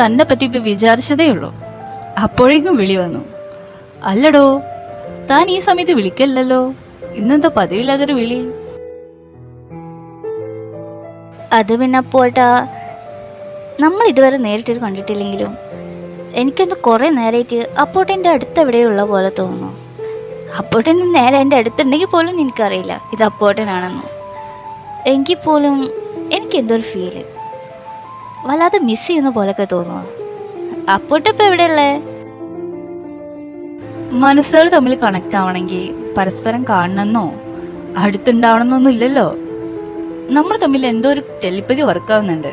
തന്നെ പറ്റി ഇപ്പൊ വിചാരിച്ചതേ ഉള്ളൂ. അപ്പോഴേക്കും വിളി വന്നു. അല്ലടോ, താൻ ഈ സമയത്ത് വിളിക്കല്ലോ, ഇന്നെന്താ പതിവില്ലാതൊരു വിളി? അത് പിന്നെ അപ്പോട്ടാ, നമ്മൾ ഇതുവരെ നേരിട്ട് കണ്ടിട്ടില്ലെങ്കിലും എനിക്കെന്തോ കുറെ നേരമായിട്ട് അപ്പോട്ടെൻ്റെ അടുത്ത് എവിടെയുള്ള പോലെ തോന്നുന്നു. അപ്പോട്ടൻ നേരെ എൻ്റെ അടുത്തുണ്ടെങ്കിൽ പോലും എനിക്കറിയില്ല ഇത് അപ്പോട്ടനാണെന്ന്. എങ്കിൽ പോലും എനിക്കെന്തോ ഒരു ഫീല് വല്ലാതെ മിസ് ചെയ്യുന്ന പോലൊക്കെ തോന്നുന്നു. അപ്പോട്ടിപ്പോൾ എവിടെയുള്ളേ? മനസ്സുകൾ തമ്മിൽ കണക്ട് ആവണമെങ്കിൽ പരസ്പരം കാണണമെന്നോ അടുത്തുണ്ടാവണമെന്നൊന്നും ഇല്ലല്ലോ. നമ്മൾ തമ്മിൽ എന്തോ ഒരു ടെലിപ്പതി വർക്കാവുന്നുണ്ട്.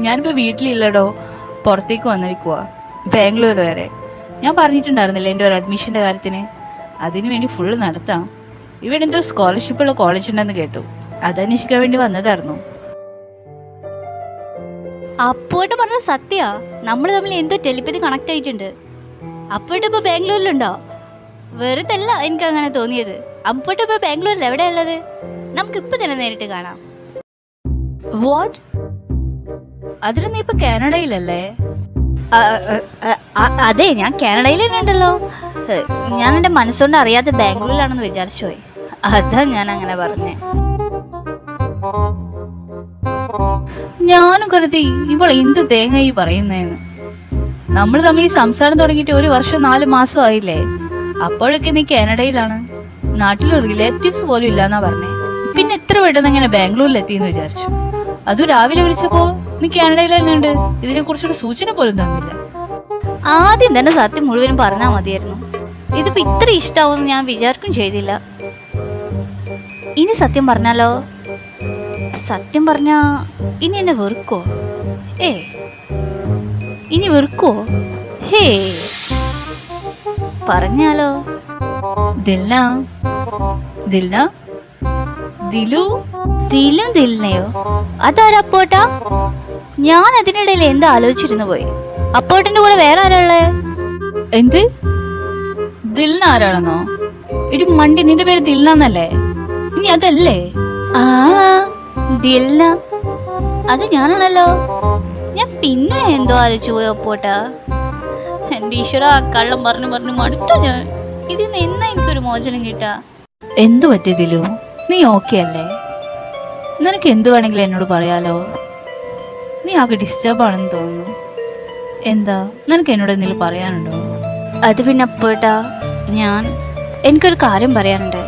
ഞാനിപ്പോ വീട്ടിലില്ലടോ, പുറത്തേക്ക് വന്നിരിക്കുക, ബാംഗ്ലൂർ വരെ. ഞാൻ പറഞ്ഞിട്ടുണ്ടായിരുന്നില്ല എൻ്റെ ഒരു അഡ്മിഷന്റെ കാര്യത്തിന്. അതിനു വേണ്ടി ഫുള്ള് നടത്താം. ഇവിടെ എന്തോ സ്കോളർഷിപ്പ് ഉള്ള കോളേജ് ഉണ്ടെന്ന് കേട്ടു, അതന്വേഷിക്കാൻ വേണ്ടി വന്നതായിരുന്നു. അപ്പോട്ട് പറഞ്ഞ സത്യാ, നമ്മൾ തമ്മിൽ എന്തോ ടെലിപ്പതി കണക്ട് ആയിട്ടുണ്ട്. അപ്പോട്ട് ഇപ്പൊ ബാംഗ്ലൂരിലുണ്ടോ? വെറുതെ അല്ല എനിക്ക് അങ്ങനെ തോന്നിയത്. അപ്പോട്ട് ഇപ്പൊ ബാംഗ്ലൂരിൽ എവിടെയാ ഉള്ളത്? നമുക്ക് ഇപ്പൊ തന്നെ നേരിട്ട് കാണാം. വാട്ട്? അതിന് നീ ഇപ്പൊ കാനഡയിലല്ലേ? അതെ, ഞാൻ കാനഡയിൽ തന്നെ ഉണ്ടല്ലോ. ഞാൻ എന്റെ മനസ്സുകൊണ്ട് അറിയാതെ ബാംഗ്ലൂരിലാണെന്ന് വിചാരിച്ചു പോയി. അതാ ഞാൻ അങ്ങനെ പറഞ്ഞേ. ഞാനും കരുതി ഇപ്പോൾ എന്ത് തേങ്ങ ഈ പറയുന്നേന്ന്. നമ്മൾ തമ്മിൽ സംസാരം തുടങ്ങിയിട്ട് 1 വർഷം 4 മാസം ആയില്ലേ? അപ്പോഴൊക്കെ നീ കാനഡയിലാണ്, നാട്ടിൽ റിലേറ്റീവ്സ് പോലും ഇല്ലാന്നാ പറഞ്ഞേ. പിന്നെ എത്ര പെട്ടെന്ന് എങ്ങനെ ബാംഗ്ലൂരിൽ എത്തിയെന്ന് വിചാരിച്ചു. അതും രാവിലെ വിളിച്ചപ്പോ നീ കാനഡയിൽ തന്നെ ഉണ്ട്, ഇതിനെ കുറിച്ചൊരു സൂചന പോലും തന്നില്ല. ആദ്യം തന്നെ സത്യം മുഴുവനും പറഞ്ഞാൽ മതിയായിരുന്നു. ഇതിപ്പോ ഇത്ര ഇഷ്ടാവുമെന്ന് ഞാൻ വിചാരിക്കും ചെയ്തില്ല. ഇനി സത്യം പറഞ്ഞാലോ? സത്യം പറഞ്ഞാ ഇനി എന്നെ വെറുക്കോ? ഇനി വെറുക്കോ? ഹേ, പറഞ്ഞാലോ? ദിൽന, ദിൽന, ദിലു, ദിലും ദിലിനെയോ? അതാരപ്പോട്ടാ? ഞാൻ അതിനിടയിൽ എന്താ ആലോചിച്ചിരുന്നു പോയി. അപ്പോട്ടന്റെ കൂടെ വേറെ ആരാളെ? എന്ത്? ദിൽന ആരാണെന്നോ? ഇടി മണ്ടി, നിന്റെ പേര് ദിൽന എന്നല്ലേ? ഇനി അതല്ലേ? ആ, ദിൽന, അത് ഞാനാണല്ലോ. ഞാൻ പിന്നെ എന്തോ ആലോചിച്ചു പോയി അപ്പോട്ടാ. എന്റെ ഈശ്വര, കള്ളം പറഞ്ഞു പറഞ്ഞു മടുത്തു ഞാൻ. ഇതിന്ന് എന്നാ എനിക്കൊരു മോചനം കിട്ടാ? എന്തു പറ്റി ദിലു? നീ ഓക്കെ അല്ലേ? നിനക്ക് എന്തു വേണമെങ്കിലും എന്നോട് പറയാലോ. നീ ആകെ ഡിസ്റ്റർബ് ആണെന്ന് തോന്നുന്നു. എന്താ, നിനക്ക് എന്നോട് എന്തെങ്കിലും പറയാനുണ്ടോ? അത് പിന്നെ അപ്പോട്ടാ, എനിക്കൊരു കാര്യം പറയാനുണ്ട്.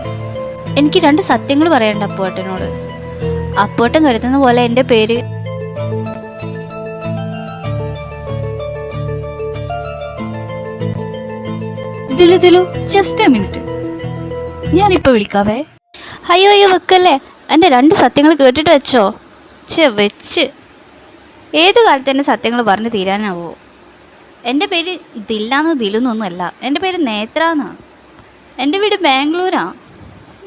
എനിക്ക് 2 സത്യങ്ങൾ പറയാനുണ്ട് അപ്പോട്ടനോട്. അപ്പോട്ടൻ കരുതുന്ന പോലെ എൻ്റെ പേര് Dilu, Dilu, just A minute, ഞാനിപ്പോ വിളിക്കാവേ. അയ്യോ അയ്യോ വെക്കല്ലേ. എൻ്റെ 2 സത്യങ്ങൾ കേട്ടിട്ട് വെച്ചോ. വെച്ച് ഏത് കാലത്ത് എൻ്റെ സത്യങ്ങൾ പറഞ്ഞു തീരാനാവോ? എൻ്റെ പേര് ദില്ലാന്നോ ദിലുന്നൊന്നുമല്ല. എൻ്റെ പേര് നേത്രാന്നാ. എൻ്റെ വീട് ബാംഗ്ലൂരാ.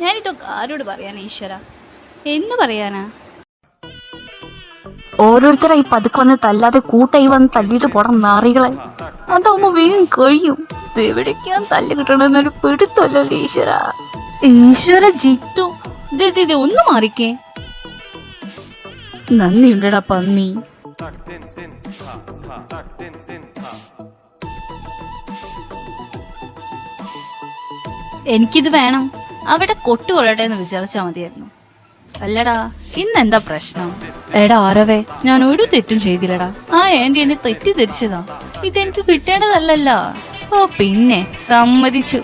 ഞാനിതൊക്കെ ആരോട് പറയാനാ ഈശ്വര? എന്ന് പറയാനാ? ഓരോരുത്തരായി പതുക്കെ വന്ന് തല്ലാതെ കൂട്ടായി വന്ന് തല്ലിയിട്ട് പോണം നാറികളെ. അതാവുമ്പോ വേഗം കഴിയും. എവിടേക്കാണ് തല്ല് കിട്ടണമെന്നൊരു പിടുത്തല്ലോ ഈശ്വര. ഈശ്വര ജിത്തു, ഒന്ന് മാറിക്കേ. നന്ദിയുണ്ടടാ പന്നി. എനിക്കിത് വേണം. അവിടെ കൊട്ടുകൊള്ളട്ടെ എന്ന് വിചാരിച്ചാ മതിയായിരുന്നു. അല്ലടാ, ഇന്നെന്താ പ്രശ്നം? എടാ ആരവേ, ഞാൻ ഒരു തെറ്റും ചെയ്തില്ലടാ. ആ ആന്റി എന്നെ തെറ്റിദ്ധരിച്ചതാ. ഇതെനിക്ക് കിട്ടേണ്ടതല്ലല്ലോ. ഓ പിന്നെ സമ്മതിച്ചു.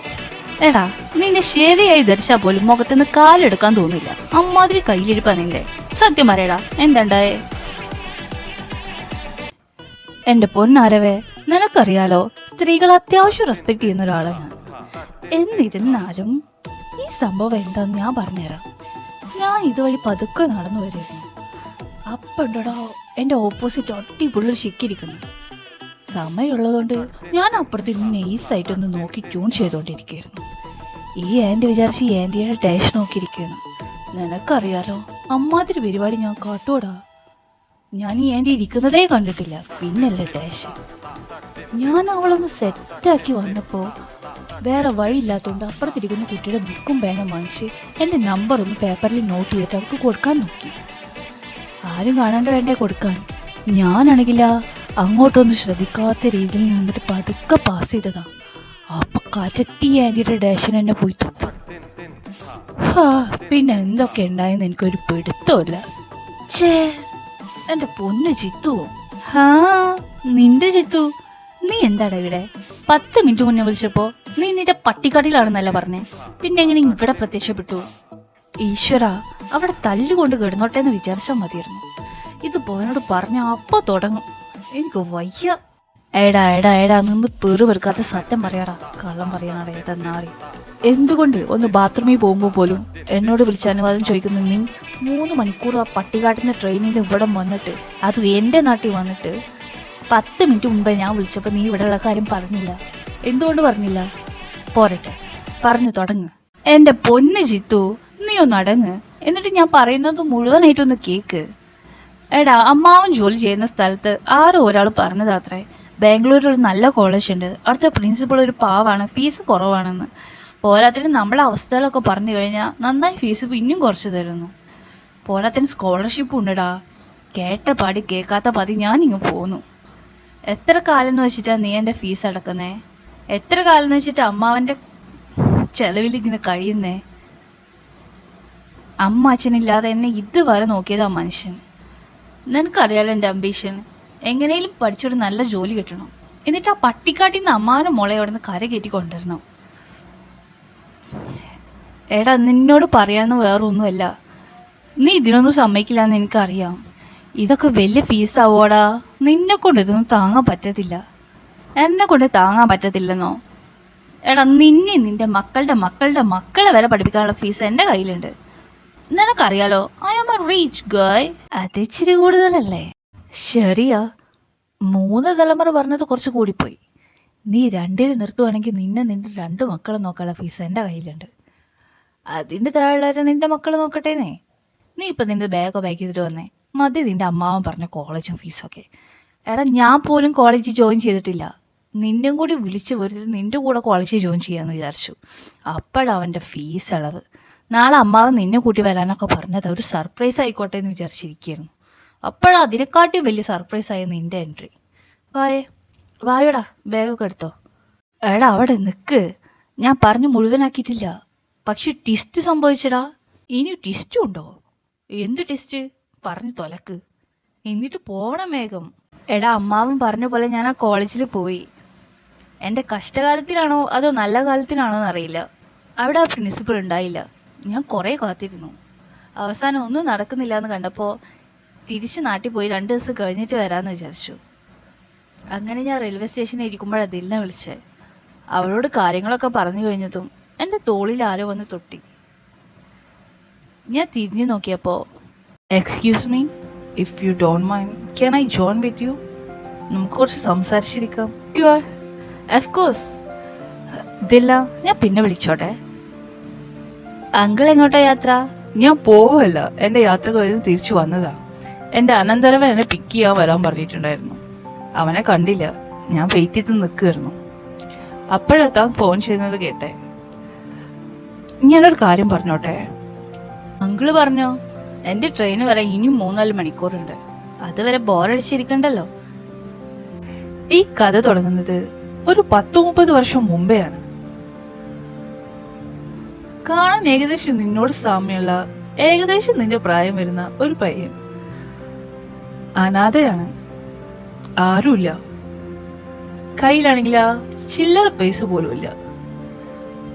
എടാ, നിന്നെ ശരിയായി ധരിച്ചാ പോലും മുഖത്തുനിന്ന് കാലെടുക്കാൻ തോന്നില്ല. അമ്മാതിരി കയ്യിലിരിപ്പാ നിന്റെ. സത്യം പറയടാ, എന്താണ്ടായേ? എന്റെ പൊന്നാരവേ, നിനക്കറിയാലോ, സ്ത്രീകൾ അത്യാവശ്യം റെസ്പെക്ട് ചെയ്യുന്ന ഒരാളാണ് ഞാൻ. എന്നിരുന്നാലും ഈ സംഭവം എന്താന്ന് ഞാൻ പറഞ്ഞുതരാം. ഞാൻ ഇതുവഴി പതുക്കെ നടന്നു വരുന്നു. അപ്പണ്ടോ എന്റെ ഓപ്പോസിറ്റ് അടിപൊളി ശിക്കിരിക്കുന്നു. സമയമുള്ളതുകൊണ്ട് ഞാൻ അപ്പുറത്ത് നൈസായിട്ടൊന്ന് നോക്കി ട്യൂൺ ചെയ്തോണ്ടിരിക്കുകയായിരുന്നു. ഈ ആൻറ്റി വിചാരിച്ച് ഈ ആൻറ്റിയുടെ ടേഷ് നോക്കിയിരിക്കുകയാണ്. നിനക്കറിയാലോ, അമ്മാതിരി പരിപാടി ഞാൻ കാട്ടോടാ. ഞാൻ ഈ ആൻറ്റി ഇരിക്കുന്നതേ കണ്ടിട്ടില്ല, പിന്നല്ലേ ടേഷ്. ഞാൻ അവളൊന്ന് സെറ്റാക്കി വന്നപ്പോൾ വേറെ വഴിയില്ലാത്തതുകൊണ്ട് അപ്പുറത്തിരിക്കുന്ന കുട്ടിയുടെ ബുക്കും പേനും വാങ്ങിച്ച് എൻ്റെ നമ്പർ ഒന്ന് പേപ്പറിൽ നോട്ട് ചെയ്തിട്ട് അവർക്ക് കൊടുക്കാൻ നോക്കി. ആരും കാണാണ്ട് വേണ്ടേ കൊടുക്കാൻ. ഞാനാണെങ്കില അങ്ങോട്ടൊന്നും ശ്രദ്ധിക്കാത്ത രീതിയിൽ നിന്നിട്ട് പതുക്കെ പാസ് ചെയ്തതാ. അപ്പൊ കരട്ടി ആന്റിയുടെ ഡാഷൻ എന്നെ പോയി തൊട്ടു. പിന്നെ എന്തൊക്കെ ഉണ്ടായെന്ന് എനിക്കൊരു പിടുത്തമില്ല. ഛേ, എന്റെ പൊന്നു ചിത്തു. നിന്റെ ചിത്തു, നീ എന്താടാ ഇവിടെ? 10 മിനിറ്റ് മുന്നേ വിളിച്ചപ്പോ നീ നിന്റെ പട്ടിക്കാട്ടിലാണെന്നല്ല പറഞ്ഞേ, പിന്നെ എങ്ങനെ ഇവിടെ പ്രത്യക്ഷപ്പെട്ടു? ഈശ്വര, അവിടെ തല്ലുകൊണ്ട് കിടന്നോട്ടെ എന്ന് വിചാരിച്ചാൽ മതിയായിരുന്നു. ഇത് പോനോട് പറഞ്ഞ അപ്പൊ തുടങ്ങും. എനിക്ക് വയ്യ. എടാ നിന്ന് പെറുപെറുക്കാത്ത സത്യം പറയാടാ. കള്ളം പറയാനാടാ ഏതെന്നാറി. എന്തുകൊണ്ട് ഒന്ന് ബാത്റൂമിൽ പോകുമ്പോൾ പോലും എന്നോട് വിളിച്ച് അനുവാദം ചോദിക്കുന്ന നീ 3 മണിക്കൂർ ആ പട്ടിക്കാട്ടിന്റെ ട്രെയിനിൽ ഇവിടെ വന്നിട്ട്, അതും എന്റെ നാട്ടിൽ വന്നിട്ട് 10 മിനിറ്റ് മുമ്പേ ഞാൻ വിളിച്ചപ്പോൾ നീ ഇവിടെയുള്ള കാര്യം പറഞ്ഞില്ല. എന്തുകൊണ്ട് പറഞ്ഞില്ല? പോരട്ടെ, പറഞ്ഞു തുടങ്ങ്. എന്റെ പൊന്ന് ചിത്തു, നീ ഒന്ന് അടങ്ങ്. എന്നിട്ട് ഞാൻ പറയുന്നത് മുഴുവനായിട്ടൊന്ന് കേക്ക്. എടാ, അമ്മാവൻ ജോലി ചെയ്യുന്ന സ്ഥലത്ത് ആരോ ഒരാൾ പറഞ്ഞതാത്രേ, ബാംഗ്ലൂരിൽ ഒരു നല്ല കോളേജ് ഉണ്ട്, അവിടുത്തെ പ്രിൻസിപ്പൾ ഒരു പാവാണ്, ഫീസ് കുറവാണെന്ന്. പോരാത്തിന് നമ്മളെ അവസ്ഥകളൊക്കെ പറഞ്ഞു കഴിഞ്ഞാൽ നന്നായി ഫീസ് പിന്നെയും കുറച്ച് തരുന്നു. പോരാത്തിന് സ്കോളർഷിപ്പ് ഉണ്ടടാ. കേട്ട പാടി കേൾക്കാത്ത പാതി ഞാൻ ഇങ്ങ് പോന്നു. എത്ര കാലം എന്ന് വെച്ചിട്ടാ നീ എൻ്റെ ഫീസ് അടക്കുന്നേ? എത്ര കാലം എന്ന് വെച്ചിട്ട് അമ്മാവൻ്റെ ചെലവിൽ ഇങ്ങനെ കഴിയുന്നേ? അമ്മ അച്ഛനില്ലാതെ എന്നെ ഇതുവരെ നോക്കിയതാ മനുഷ്യൻ. നിനക്കറിയാലോ എൻ്റെ അംബീഷൻ, എങ്ങനെയും പഠിച്ചൊരു നല്ല ജോലി കിട്ടണം, എന്നിട്ട് ആ പട്ടിക്കാട്ടിൽ നിന്ന് അമ്മാവനും മോളെ അവിടെ നിന്ന് കര കയറ്റി കൊണ്ടുവരണം. എടാ, നിന്നോട് പറയാന്ന് വേറൊന്നുമല്ല, നീ ഇതിനൊന്നും സമ്മതിക്കില്ല എന്ന് എനിക്കറിയാം. ഇതൊക്കെ വലിയ ഫീസാവോടാ. നിന്നെ കൊണ്ട് ഇതൊന്നും താങ്ങാൻ പറ്റത്തില്ല. എന്നെ കൊണ്ട് താങ്ങാൻ പറ്റത്തില്ലെന്നോ? എടാ, നിന്നെ നിന്റെ മക്കളുടെ വരെ പഠിപ്പിക്കാനുള്ള ഫീസ് എൻ്റെ കയ്യിലുണ്ട്. നിനക്കറിയാലോ, I am a rich girl. അത് ഇച്ചിരി കൂടുതലല്ലേ? ശരിയാ, 3 തലമുറ പറഞ്ഞത് കുറച്ച് കൂടിപ്പോയി. നീ 2ൽ നിർത്തുവാണെങ്കിൽ നിന്റെ 2 മക്കളെ നോക്കാനുള്ള ഫീസ് എൻ്റെ കയ്യിലുണ്ട്. അതിൻ്റെ താഴെ നിന്റെ മക്കൾ നോക്കട്ടേന്നേ. നീ ഇപ്പം നിന്റെ ബാഗ് ചെയ്തിട്ട് വന്നേ. മതി നിന്റെ അമ്മാവൻ പറഞ്ഞ കോളേജും ഫീസൊക്കെ. എടാ, ഞാൻ പോലും കോളേജിൽ ജോയിൻ ചെയ്തിട്ടില്ല. നിന്നെയും കൂടി വിളിച്ച് വരുത്തിട്ട് നിന്റെ കൂടെ കോളേജിൽ ജോയിൻ ചെയ്യാമെന്ന് വിചാരിച്ചു. അപ്പോഴവൻ്റെ ഫീസ് അളവ്. നാളെ അമ്മാവൻ നിന്നെ കൂട്ടി വരാനൊക്കെ പറഞ്ഞത് ഒരു സർപ്രൈസ് ആയിക്കോട്ടെ എന്ന് വിചാരിച്ചിരിക്കുകയായിരുന്നു. അപ്പോഴാ അതിനെക്കാട്ടിയും വലിയ സർപ്രൈസായി നിന്റെ എൻട്രി. വായോടാ, ബാഗൊക്കെ എടുത്തോ. എടാ, അവിടെ നിൽക്ക്. ഞാൻ പറഞ്ഞു മുഴുവനാക്കിയിട്ടില്ല. പക്ഷെ ട്വിസ്റ്റ് സംഭവിച്ചടാ. ഇനി ട്വിസ്റ്റും ഉണ്ടോ? എന്ത് ട്വിസ്റ്റ്? പറഞ്ഞു തൊലക്ക്, എന്നിട്ട് പോണം വേഗം. എടാ, അമ്മാവൻ പറഞ്ഞ പോലെ ഞാൻ ആ കോളേജിൽ പോയി. എൻ്റെ കഷ്ടകാലത്തിലാണോ അതോ നല്ല കാലത്തിലാണോ എന്നറിയില്ല. അവിടെ ആ പ്രിൻസിപ്പൾ ഉണ്ടായില്ല. ഞാൻ കുറേ കാത്തിരുന്നു. അവസാനം ഒന്നും നടക്കുന്നില്ല എന്ന് കണ്ടപ്പോൾ തിരിച്ച് നാട്ടിൽ പോയി 2 ദിവസം കഴിഞ്ഞിട്ട് വരാമെന്ന് വിചാരിച്ചു. അങ്ങനെ ഞാൻ റെയിൽവേ സ്റ്റേഷനിൽ ഇരിക്കുമ്പോഴാണ് ദിലിനെ വിളിച്ചേ. അവളോട് കാര്യങ്ങളൊക്കെ പറഞ്ഞു കഴിഞ്ഞതും എൻ്റെ തോളിൽ ആരോ വന്ന് തൊട്ടി. ഞാൻ തിരിഞ്ഞു നോക്കിയപ്പോൾ, excuse me, if you don't mind can I join with you? നമുക്ക് കുറച്ച് സംസാരിച്ചിരിക്കാം. Your of course. ദില്ല, ഞാൻ പിന്നെ വിളിച്ചോട്ടെ. അങ്കിൾ എങ്ങോട്ടാ യാത്ര? ഞാൻ പോവല്ല, എൻ്റെ യാത്ര കഴിഞ്ഞ് തിരിച്ചു വന്നതാ. എൻ്റെ അനന്തരവൻ എന്നെ പിക്ക് ചെയ്യാൻ വരാൻ പറഞ്ഞിട്ടുണ്ടായിരുന്നു. അവനെ കണ്ടില്ല. ഞാൻ വെയിറ്റ് ചെയ്ത് നിൽക്കുമായിരുന്നു. അപ്പോഴെത്താൻ ഫോൺ ചെയ്യുന്നത് കേട്ടെ. ഞാനൊരു കാര്യം പറഞ്ഞോട്ടെ? അങ്കിള് പറഞ്ഞോ, എൻ്റെ ട്രെയിന് വരെ ഇനിയും 3-4 മണിക്കൂറുണ്ട്. അതുവരെ ബോറടിച്ചിരിക്കണ്ടല്ലോ. ഈ കഥ തുടങ്ങുന്നത് ഒരു 10-30 വർഷം മുമ്പെയാണ്. കാണാൻ ഏകദേശം നിന്നോട് സാമ്യമുള്ള, ഏകദേശം നിന്റെ പ്രായം വരുന്ന ഒരു പയ്യൻ. അനാഥയാണ്, ആരുമില്ല. കയ്യിലാണെങ്കിൽ ആ ചില്ലറ പൈസ പോലും ഇല്ല.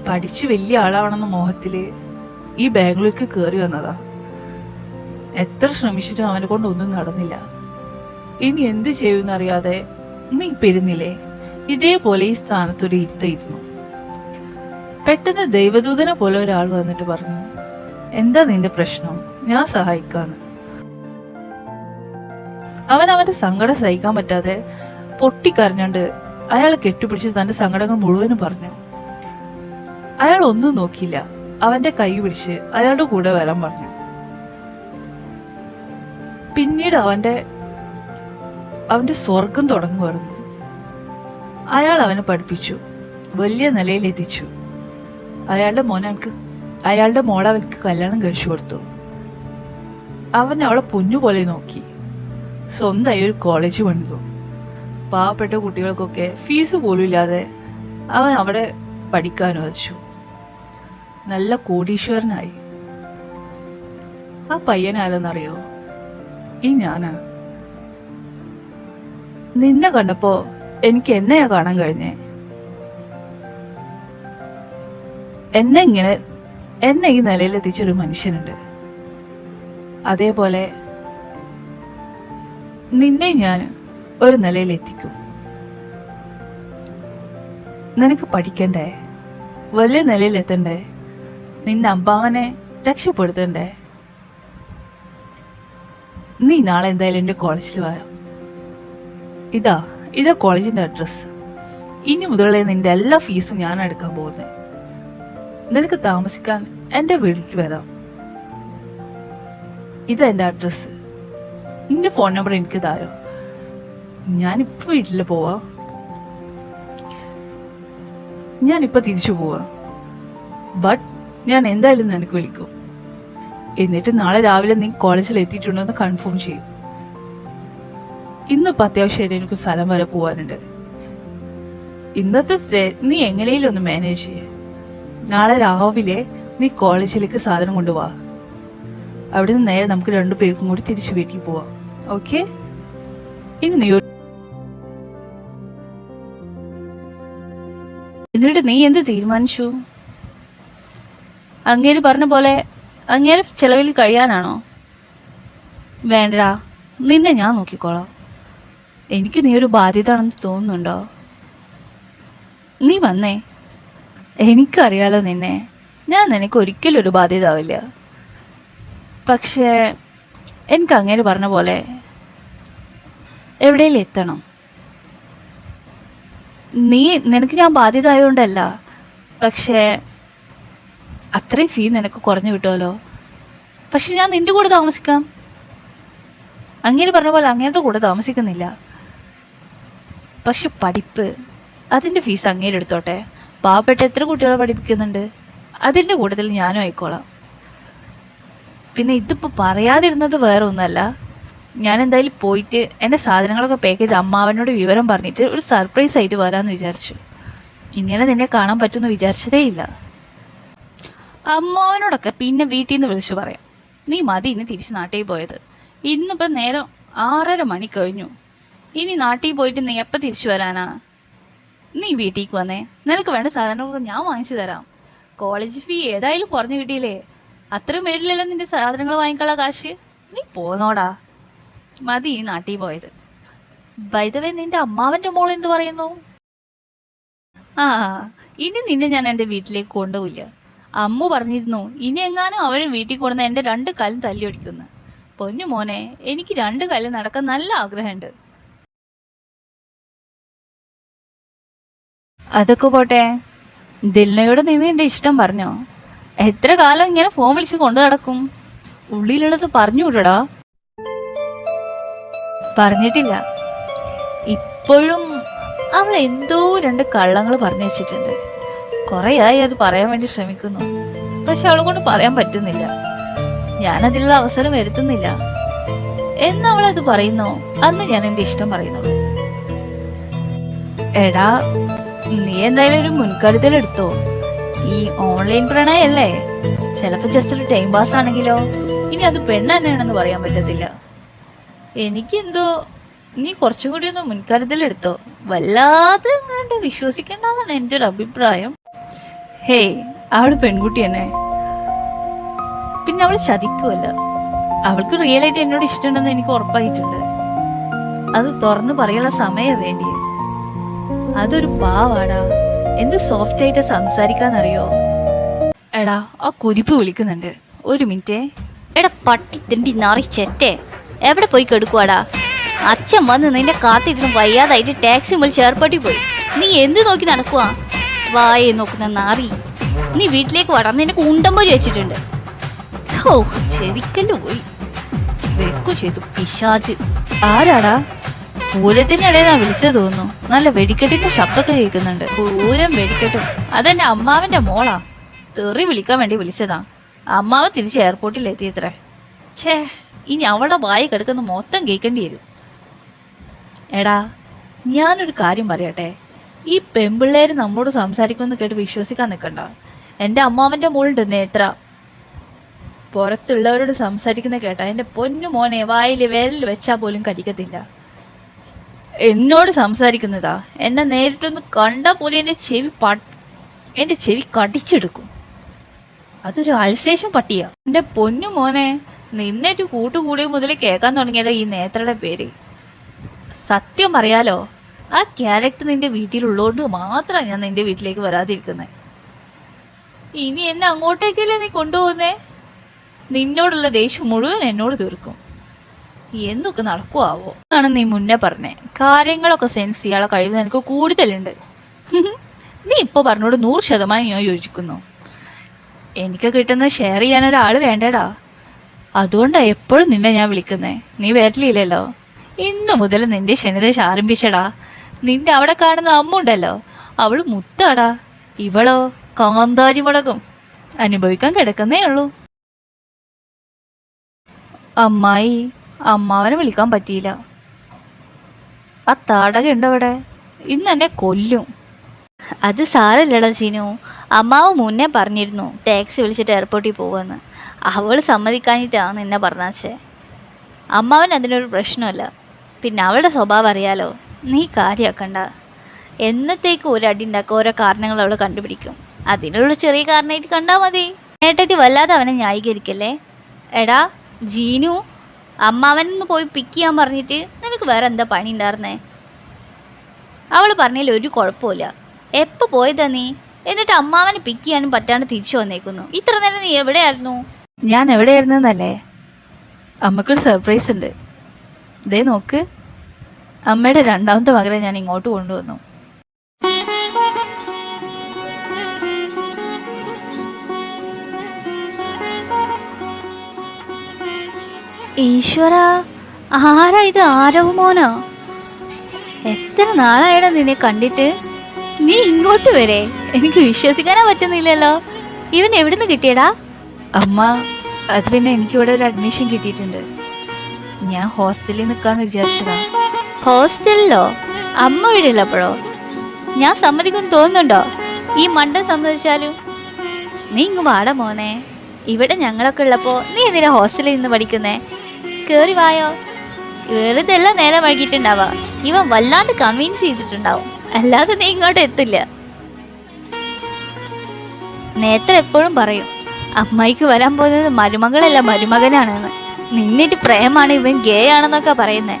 പഠിച്ച് വലിയ ആളാവണമെന്ന മോഹത്തില് ഈ ബാംഗ്ലൂർക്ക് കയറി വന്നതാ. എത്ര ശ്രമിച്ചിട്ടും അവനെ കൊണ്ട് ഒന്നും നടന്നില്ല. ഇനി എന്ത് ചെയ്യുമെന്നറിയാതെ നീ പെരുന്നില്ലേ ഇതേപോലെ ഈ സ്ഥാനത്തൊരു ഇരുത്തായിരുന്നു. പെട്ടെന്ന് ദൈവദൂതനെ പോലെ ഒരാൾ വന്നിട്ട് പറഞ്ഞു, എന്താ നിന്റെ പ്രശ്നം, ഞാൻ സഹായിക്കാന്ന്. അവന്റെ സങ്കടം സഹിക്കാൻ പറ്റാതെ പൊട്ടിക്കരഞ്ഞോണ്ട് അയാളെ കെട്ടിപ്പിടിച്ച് തന്റെ സങ്കടങ്ങൾ മുഴുവനും പറഞ്ഞു. അയാൾ ഒന്നും നോക്കിയില്ല, അവന്റെ കൈ പിടിച്ച് അയാളുടെ കൂടെ വരാൻ പറഞ്ഞു. പിന്നീട് അവന്റെ സ്വർഗം തുടങ്ങുമായിരുന്നു. അയാൾ അവനെ പഠിപ്പിച്ചു, വലിയ നിലയിൽ എത്തിച്ചു. അയാളുടെ മോളെ അവനക്ക് കല്യാണം കഴിച്ചു കൊടുത്തു. അവൻ അവളെ പൊന്നുപോലെ നോക്കി. സ്വന്തമായി ഒരു കോളേജ് പണിതു. പാവപ്പെട്ട കുട്ടികൾക്കൊക്കെ ഫീസ് പോലും ഇല്ലാതെ അവൻ അവിടെ പഠിക്കാൻ അനുവദിച്ചു. നല്ല കോടീശ്വരനായി. ആ പയ്യനാരെന്നറിയോ? ഈ ഞാനാ. നിന്നെ കണ്ടപ്പോ എനിക്ക് എന്നെയാ കാണാൻ കഴിഞ്ഞേ. എന്നെ ഈ നിലയിലെത്തിച്ചൊരു മനുഷ്യനുണ്ട്. അതേപോലെ നിന്നെ ഞാൻ ഒരു നിലയിലെത്തിക്കും. നിനക്ക് പഠിക്കണ്ടേ? വലിയ നിലയിലെത്തണ്ടേ? നിന്റെ അമ്പാവനെ രക്ഷപ്പെടുത്തണ്ടേ? നീ നാളെ എന്തായാലും എന്റെ കോളേജിൽ വരാം. ഇതാ കോളേജിന്റെ അഡ്രസ്. ഇനി മുതലേ നിന്റെ എല്ലാ ഫീസും ഞാൻ എടുക്കാൻ പോകുന്നത്. നിനക്ക് താമസിക്കാൻ എന്റെ വീട്ടിൽ വരാം. ഇതാ എന്റെ അഡ്രസ്. നിന്റെ ഫോൺ നമ്പർ എനിക്ക് താരോ. ഞാനിപ്പോ വീട്ടിൽ പോവാ. ഞാനിപ്പോ തിരിച്ചു പോവാ. ബട്ട് ഞാൻ എന്തായാലും നിനക്ക് വിളിക്കും. എന്നിട്ട് നാളെ രാവിലെ നീ കോളേജിൽ എത്തിയിട്ടുണ്ടോ എന്ന് കൺഫേം ചെയ്യും. ഇന്നിപ്പോ അത്യാവശ്യമായിട്ട് എനിക്ക് സ്ഥലം വരെ പോവാനുണ്ട്. ഇന്നത്തെ സ്റ്റേ നീ എങ്ങനെയും ഒന്ന് മാനേജ് ചെയ്യേ. നാളെ രാവിലെ നീ കോളേജിലേക്ക് സാധനം കൊണ്ടുപോവാ. അവിടെ നിന്ന് നേരെ നമുക്ക് രണ്ടുപേർക്കും കൂടി തിരിച്ചു വീട്ടിൽ പോവാം. ഓക്കെ? ഇനി നീ എന്നിട്ട് നീ എന്ത് തീരുമാനിച്ചു? അങ്ങേര് പറഞ്ഞ പോലെ അങ്ങേര് ചെലവിൽ കഴിയാനാണോ? വേണ്ടടാ, നിന്നെ ഞാൻ നോക്കിക്കോളാം. എനിക്ക് നീ ഒരു ബാധ്യത ആണെന്ന് തോന്നുന്നുണ്ടോ? നീ വന്നേ. എനിക്കറിയാലോ നിന്നെ. ഞാൻ നിനക്ക് ഒരിക്കലും ഒരു ബാധ്യത ആവില്ല. പക്ഷേ എനിക്ക് അങ്ങേര് പറഞ്ഞ പോലെ എവിടെയെങ്കിലും എത്തണം. നിനക്ക് ഞാൻ ബാധ്യത ആയതുകൊണ്ടല്ല, പക്ഷേ അത്രയും ഫീ നിനക്ക് കുറഞ്ഞു കിട്ടുമല്ലോ. പക്ഷെ ഞാൻ നിന്റെ കൂടെ താമസിക്കാം. അങ്ങേര് പറഞ്ഞ പോലെ അങ്ങേരുടെ കൂടെ താമസിക്കുന്നില്ല. പക്ഷെ പഠിപ്പ്, അതിന്റെ ഫീസ് അങ്ങേര് എടുത്തോട്ടെ. പാവപ്പെട്ട എത്ര കുട്ടികളെ പഠിപ്പിക്കുന്നുണ്ട്, അതിന്റെ കൂട്ടത്തിൽ ഞാനും ആയിക്കോളാം. പിന്നെ ഇതിപ്പോ പറയാതിരുന്നത് വേറെ ഒന്നല്ല. ഞാൻ എന്തായാലും പോയിട്ട് എന്റെ സാധനങ്ങളൊക്കെ പാക്ക് ചെയ്ത് അമ്മാവനോട് വിവരം പറഞ്ഞിട്ട് ഒരു സർപ്രൈസ് ആയിട്ട് വരാന്ന് വിചാരിച്ചു. ഇങ്ങനെ നിന്നെ കാണാൻ പറ്റുമെന്ന് വിചാരിച്ചതേ ഇല്ല. അമ്മാവനോടൊക്കെ പിന്നെ വീട്ടിൽ നിന്ന് വിളിച്ചു പറയാം. നീ മതി ഇന്ന് തിരിച്ച് നാട്ടിൽ പോയത്. ഇന്നിപ്പോ നേരം 6:30 മണി കഴിഞ്ഞു. ഇനി നാട്ടിൽ പോയിട്ട് നീ എപ്പോൾ തിരിച്ചു വരാനാ? നീ വീട്ടിലേക്ക് വന്നേ. നിനക്ക് വേണ്ട സാധനങ്ങളൊക്കെ ഞാൻ വാങ്ങിച്ചു തരാം. കോളേജ് ഫീ ഏതായാലും കുറഞ്ഞു കിട്ടിയില്ലേ? അത്രയും പേരില്ലല്ലോ നിന്റെ സാധനങ്ങൾ വാങ്ങിക്കാനുള്ള കാശ്. നീ പോന്നോടാ. മതി ഈ നാട്ടിൽ പോയത്. ബൈ ദ വേ, നിന്റെ അമ്മാവന്റെ മോൾ എന്ത് പറയുന്നു? ആ, ഇനി നിന്നെ ഞാൻ എൻ്റെ വീട്ടിലേക്ക് കൊണ്ടുപോയില്ല. അമ്മു പറഞ്ഞിരുന്നു ഇനി എങ്ങാനും അവരെ വീട്ടിൽ കൊണ്ടുവന്ന് എൻ്റെ 2 കാലും തല്ലി ഒടിക്കുന്നു. പൊന്നു മോനെ, എനിക്ക് 2 കാലും നടക്കാൻ നല്ല ആഗ്രഹമുണ്ട്. അതൊക്കെ പോട്ടെ, ദിൽനയോട് നീ നിന്റെ ഇഷ്ടം പറഞ്ഞോ? എത്ര കാലം ഇങ്ങനെ ഫോൺ വിളിച്ച് കൊണ്ടു നടക്കും? ഉള്ളിലുള്ളത് പറഞ്ഞു വിടടാ. പറഞ്ഞിട്ടില്ല. ഇപ്പോഴും അവൾ എന്തോ 2 കള്ളങ്ങൾ പറഞ്ഞു വെച്ചിട്ടുണ്ട്. കുറെയായി അത് പറയാൻ വേണ്ടി ശ്രമിക്കുന്നു. പക്ഷെ അവളെ കൊണ്ട് പറയാൻ പറ്റുന്നില്ല. ഞാനതിലുള്ള അവസരം വരുത്തുന്നില്ല. എന്ന് അവളത് പറയുന്നു, അന്ന് ഞാൻ എന്റെ ഇഷ്ടം പറയുന്നുള്ളൂ. എടാ, നീ എന്തായാലും ഒരു മുൻകരുതൽ എടുത്തോ. ഈ ഓൺലൈൻ പ്രണയല്ലേ, ചിലപ്പോ ജസ്റ്റ് ഒരു ടൈം പാസ് ആണെങ്കിലോ. ഇനി അത് പെണ്ണ് തന്നെയാണെന്ന് പറയാൻ പറ്റത്തില്ല. എനിക്കെന്തോ നീ കുറച്ചും കൂടി ഒന്ന് മുൻകരുതൽ എടുത്തോ. വല്ലാതെ വേണ്ട വിശ്വസിക്കേണ്ടതാണ് എൻ്റെ ഒരു അഭിപ്രായം. ഹേയ്, അവള് പെൺകുട്ടി തന്നെ. പിന്നെ അവൾ ചതിക്കുമല്ല. അവൾക്ക് റിയലായിട്ട് എന്നോട് ഇഷ്ടമുണ്ടെന്ന് എനിക്ക് ഉറപ്പായിട്ടുണ്ട്. അത് തുറന്നു പറയാനുള്ള സമയം വേണ്ടി. അതൊരു പാവാടാ. എന്ത് സോഫ്റ്റ് ആയിട്ട് സംസാരിക്കാന്നറിയോ? എടാ, ആ കുരിപ്പ് വിളിക്കുന്നുണ്ട്. ഒരു മിനിറ്റേ. എടാ പട്ടി തിണ്ടി നാറി ചെറ്റേ, എവിടെ പോയി കെടുക്കുവാടാ? അച്ഛൻ വന്ന് നിന്റെ കാത്തിരുന്ന് വയ്യാതായിട്ട് ടാക്സി വിളിച്ച് ഏർപ്പാട്ടി പോയി. നീ എന്ത് നോക്കി നടക്കുവാ? വായെ നോക്കുന്ന നാറി. നീ വീട്ടിലേക്ക് വാടാ, നിനക്ക് ഉണ്ടമ്പൊരി വെച്ചിട്ടുണ്ട്. ഓ, ചെവിക്കല് പോയി. വെക്കു ചെയ്തു പിശാച്. ആരാടാ? പൂരത്തിനിടയിൽ ഞാൻ വിളിച്ചത് തോന്നുന്നു. നല്ല വെടിക്കെട്ടിന്റെ ശബ്ദമൊക്കെ കേൾക്കുന്നുണ്ട്. പൂരം വെടിക്കെട്ടും. അതെന്റെ അമ്മാവന്റെ മോളാ. തെറി വിളിക്കാൻ വേണ്ടി വിളിച്ചതാ. അമ്മാവൻ തിരിച്ച് എയർപോർട്ടിൽ എത്തിയത്രേ. ഛേ, ഇനി അവളുടെ വായി കിടക്കുന്ന മൊത്തം കേൾക്കേണ്ടി വരും. എടാ, ഞാനൊരു കാര്യം പറയട്ടെ, ഈ പെമ്പിള്ളേര് നമ്മോട് സംസാരിക്കുമെന്ന് കേട്ട് വിശ്വസിക്കാൻ നിൽക്കണ്ട. എൻ്റെ അമ്മാവൻ്റെ മോളുണ്ട് നേത്ര, പുറത്തുള്ളവരോട് സംസാരിക്കുന്ന കേട്ടാ എൻ്റെ പൊന്നു മോനെ വായിൽ വിരൽ വെച്ചാൽ പോലും കടിക്കത്തില്ല. എന്നോട് സംസാരിക്കുന്നതാ, എന്നെ നേരിട്ടൊന്ന് കണ്ടാൽ പോലും എൻ്റെ ചെവി കടിച്ചെടുക്കും. അതൊരു അൽസേഷൻ പട്ടിയാ. എൻ്റെ പൊന്നു മോനെ, നിന്നേറ്റ് കൂട്ടുകൂടിയ മുതൽ കേൾക്കാൻ തുടങ്ങിയതാ ഈ നേത്രയുടെ പേര്. സത്യം പറയാലോ, ആ ക്യാരക്ടർ നിന്റെ വീട്ടിലുള്ളതുകൊണ്ട് മാത്രമാണ് ഞാൻ നിന്റെ വീട്ടിലേക്ക് വരാതിരിക്കുന്നത്. ഇനി എന്നെ അങ്ങോട്ടേക്കല്ലേ നീ കൊണ്ടുപോകുന്നേ? നിന്നോടുള്ള ദേഷ്യം മുഴുവൻ എന്നോട് തീർക്കും. എന്തൊക്കെ നടക്കുവാവോ ആണ് നീ മുന്നേ പറഞ്ഞേ. കാര്യങ്ങളൊക്കെ സെൻസ് ചെയ്യാനുള്ള കഴിവ് നിനക്ക് കൂടുതലുണ്ട്. നീ ഇപ്പൊ പറഞ്ഞോട് 100% ഞാൻ യോജിക്കുന്നു. എനിക്ക് കിട്ടുന്നത് ഷെയർ ചെയ്യാൻ ഒരാൾ വേണ്ടടാ. അതുകൊണ്ടാ എപ്പോഴും നിന്നെ ഞാൻ വിളിക്കുന്നേ. നീ വരില്ലല്ലോ. ഇന്ന് മുതൽ നിന്റെ ശനിദശ ആരംഭിച്ചടാ. നിന്റെ അവിടെ കാണുന്ന അമ്മ ഉണ്ടല്ലോ, അവള് മുത്താടാ. ഇവളോ കാന്താരി മുളകും അനുഭവിക്കാൻ കിടക്കുന്നേ ഉള്ളൂ. അമ്മായി, അമ്മാവനെ വിളിക്കാൻ പറ്റിയില്ല. ആ താടക ഉണ്ടോ അവിടെ? ഇന്ന് എന്നെ കൊല്ലും. അത് സാരല്ലടാ ചീനു. അമ്മാവ് മുന്നേ പറഞ്ഞിരുന്നു ടാക്സി വിളിച്ചിട്ട് എയർപോർട്ടിൽ പോവാന്ന്. അവൾ സമ്മതിക്കാനിട്ടാണ് നിന്നെ പറഞ്ഞാച്ചേ. അമ്മാവൻ അതിനൊരു പ്രശ്നമല്ല. പിന്നെ അവളുടെ സ്വഭാവം അറിയാലോ. നീ കാര്യമാക്കണ്ട. എന്നത്തേക്കും ഒരു അടി ഉണ്ടാക്കുക ഓരോ കാരണങ്ങൾ അവൾ കണ്ടുപിടിക്കും. അതിനുള്ള ചെറിയ കാരണമായിട്ട് കണ്ടാൽ മതി. ഏട്ടത്തി വല്ലാതെ അവനെ ന്യായീകരിക്കല്ലേ. എടാ ജീനു, അമ്മാവനൊന്ന് പോയി പിക്ക് ചെയ്യാൻ പറഞ്ഞിട്ട് നിനക്ക് വേറെ എന്താ പണി ഉണ്ടായിരുന്നേ? അവൾ പറഞ്ഞതിൽ ഒരു കുഴപ്പമില്ല. എപ്പോൾ പോയതാ നീ? എന്നിട്ട് അമ്മാവനെ പിക്ക് ചെയ്യാനും പറ്റാണ്ട് തിരിച്ചു വന്നേക്കുന്നു. ഇത്ര നേരം നീ എവിടെയായിരുന്നു? ഞാൻ എവിടെയായിരുന്നല്ലേ? അമ്മക്കൊരു സർപ്രൈസ് ഉണ്ട്. ദേ നോക്ക്, അമ്മയുടെ രണ്ടാമത്തെ മകളെ ഞാൻ ഇങ്ങോട്ട് കൊണ്ടുവന്നു. ഈശ്വര, ആരാ ഇത്? ആരവ് മോനോ? എത്ര നാളായടാ നിന്നെ കണ്ടിട്ട്. നീ ഇങ്ങോട്ട് വരെ, എനിക്ക് വിശ്വസിക്കാനേ പറ്റുന്നില്ലല്ലോ. ഇവൻ എവിടുന്ന് കിട്ടിയടാ? അമ്മ, അത് പിന്നെ എനിക്കിവിടെ ഒരു അഡ്മിഷൻ കിട്ടിയിട്ടുണ്ട്. ഞാൻ ഹോസ്റ്റലിൽ നിൽക്കാന്ന് വിചാരിച്ചതാ. ഹോസ്റ്റലിലോ? അമ്മ വീടില്ലപ്പോഴോ? ഞാൻ സമ്മതിക്കും തോന്നുന്നുണ്ടോ? ഈ മണ്ടൻ സമ്മതിച്ചാലും. നീ ഇങ്ങ് വാടാ മോനെ. ഇവിടെ ഞങ്ങളൊക്കെ ഉള്ളപ്പോ നീ എന്തിനാ ഹോസ്റ്റലിൽ നിന്ന് പഠിക്കുന്നേ? കേറി വായോ. വെറുതെ എല്ലാം നേരെ വൈകിട്ടുണ്ടാവാ. ഇവൻ വല്ലാണ്ട് കൺവിൻസ് ചെയ്തിട്ടുണ്ടാവും. അല്ലാതെ നീ ഇങ്ങോട്ട് എത്തില്ല. നേത്ര എപ്പോഴും പറയും അമ്മായിക്ക് വരാൻ പോകുന്നത് മരുമകളല്ല മരുമകനാണെന്ന്. നിന്നിട്ട് പ്രേമാണ്, ഇവൻ ഗേ ആണെന്നൊക്കെ പറയുന്നേ.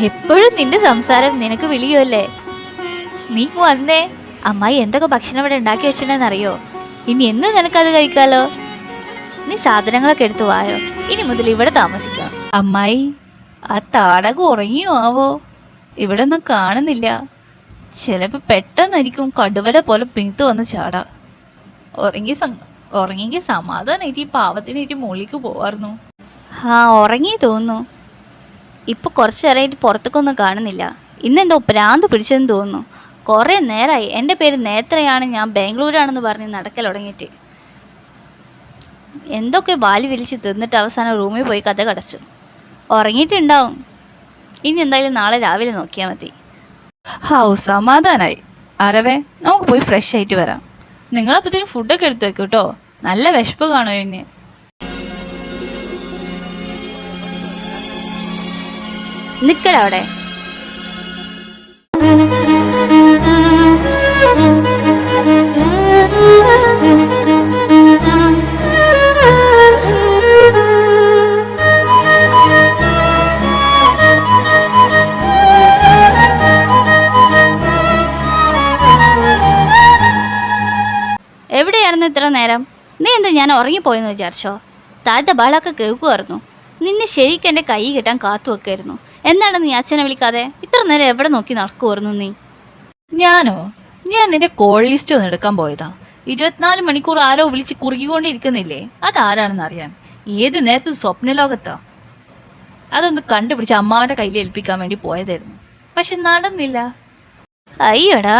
എപ്പോഴും നിന്റെ സംസാരം നിനക്ക് വിളിയുമല്ലേ. നീ വന്നേ. അമ്മായി എന്തൊക്കെ ഭക്ഷണം ഇവിടെ ഉണ്ടാക്കി വെച്ചിട്ടുണ്ടെന്നറിയോ? ഇനി എന്ന് നിനക്കത് കഴിക്കാലോ. നീ സാധനങ്ങളൊക്കെ എടുത്തു വായോ. ഇനി മുതൽ ഇവിടെ താമസിക്കാം. അമ്മായി, ആ താടകം ഉറങ്ങിയോ ആവോ? ഇവിടെ ഒന്നും കാണുന്നില്ല. ചിലപ്പോ പെട്ടെന്നായിരിക്കും കടുവര പോലെ പിന്തു വന്ന് ചാടാ. ഉറങ്ങിയെങ്കിൽ സമാധാനായിട്ട് ഈ പാവത്തിനായിട്ട് മുകളിലേക്ക് പോവായിരുന്നു. ആ, ഉറങ്ങി തോന്നുന്നു. ഇപ്പൊ കുറച്ചു നേരമായിട്ട് പുറത്തേക്കൊന്നും കാണുന്നില്ല. ഇന്നെന്തോ ഭ്രാന്ത് പിടിച്ചെന്ന് തോന്നുന്നു. കുറെ നേരമായി എൻ്റെ പേര് നേത്രയാണ്, ഞാൻ ബാംഗ്ലൂരാണെന്ന് പറഞ്ഞ് നടക്കൽ തുടങ്ങിയിട്ട്. എന്തൊക്കെ വാലി വലിച്ച് തിന്നിട്ട് അവസാനം റൂമിൽ പോയി കഥ കടച്ചു. ഉറങ്ങിയിട്ടുണ്ടാവും. ഇനി എന്തായാലും നാളെ രാവിലെ നോക്കിയാൽ മതി. സമാധാനായി. അരവേ, നമുക്ക് പോയി ഫ്രഷ് ആയിട്ട് വരാം. നിങ്ങളപ്പത്തേനും ഫുഡൊക്കെ എടുത്തു വെക്കും കേട്ടോ. നല്ല വിശപ്പ് കാണുമോ ഇനി? നിക്കടാ അവിടെ. എവിടെയായിരുന്നു ഇത്ര നേരം? നീ എന്താ ഞാൻ ഉറങ്ങിപ്പോയെന്ന് വിചാരിച്ചോ? താഴത്തെ ബാളൊക്കെ കേൾക്കുമായിരുന്നു. നിന്നെ ശരിക്കും എൻ്റെ കൈ കിട്ടാൻ കാത്തു വെക്കായിരുന്നു. എന്താണ് നീ അച്ഛനെ വിളിക്കാതെ? ഇത്ര നേരം എവിടെ നോക്കി നടക്കുമായിരുന്നു നീ? ഞാൻ നിന്റെ കോൾ ലിസ്റ്റ് ഒന്ന് എടുക്കാൻ പോയതാ. 24 മണിക്കൂർ ആരോ വിളിച്ച് കുറുകിക്കൊണ്ടിരിക്കുന്നില്ലേ? അതാരാണെന്ന് അറിയാൻ. ഏത് നേരത്തും സ്വപ്നലോകത്താ. അതൊന്ന് കണ്ടുപിടിച്ച് അമ്മാവന്റെ കയ്യിൽ ഏൽപ്പിക്കാൻ വേണ്ടി പോയതായിരുന്നു. പക്ഷെ നടന്നില്ല. അയ്യോടാ,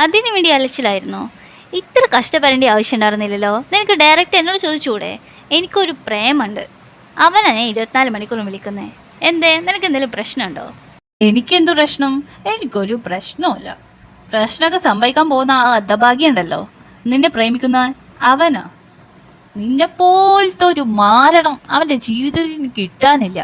അതിനു വേണ്ടി അലച്ചിലായിരുന്നോ? ഇത്ര കഷ്ടപ്പെടേണ്ട ആവശ്യം ഉണ്ടായിരുന്നില്ലല്ലോ. നിനക്ക് ഡയറക്റ്റ് എന്നോട് ചോദിച്ചൂടെ? എനിക്കൊരു പ്രേമുണ്ട്. അവനാണ് 24 മണിക്കൂറും വിളിക്കുന്നേ. എന്തേ, നിനക്ക് എന്തെങ്കിലും പ്രശ്നമുണ്ടോ? എനിക്കെന്തു പ്രശ്നം? എനിക്കൊരു പ്രശ്നവുമില്ല. പ്രശ്നമൊക്കെ സംഭവിക്കാൻ പോകുന്ന ആ അധഭാഗ്യം ഉണ്ടല്ലോ, നിന്നെ പ്രേമിക്കുന്ന അവനാ. നിന്നെ പോലത്തെ ഒരു മാരണം അവന്റെ ജീവിതത്തിൽ കിട്ടാനില്ല.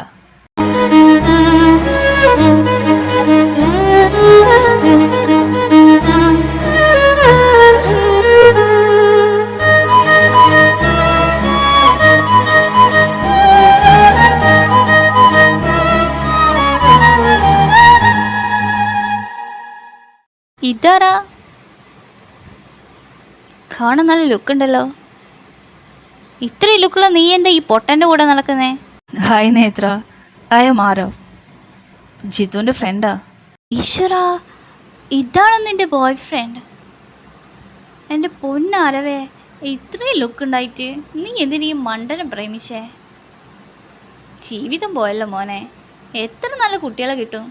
ഇതാരാ? കാണാൻ നല്ല ലുക്ക് ഉണ്ടല്ലോ. ഇത്രയും ലുക്കുള്ള നീ എന്താ ഈ പൊട്ടന്റെ കൂടെ നടക്കുന്നേ? ഹായ് നേത്ര, ഹായ് മാരവ്, ജിത്തുവിന്റെ ഫ്രണ്ടാ. ഈശ്വരാ, ഇതാണോ നിന്റെ ബോയ് ഫ്രണ്ട്? എൻ്റെ പൊന്നാരവേ, ഇത്രയും ലുക്ക് ഉണ്ടായിട്ട് നീ എന്തിനീ മണ്ടനെ പ്രേമിച്ചേ? ജീവിതം പോയല്ലോ മോനെ. എത്ര നല്ല കുട്ടികളെ കിട്ടും?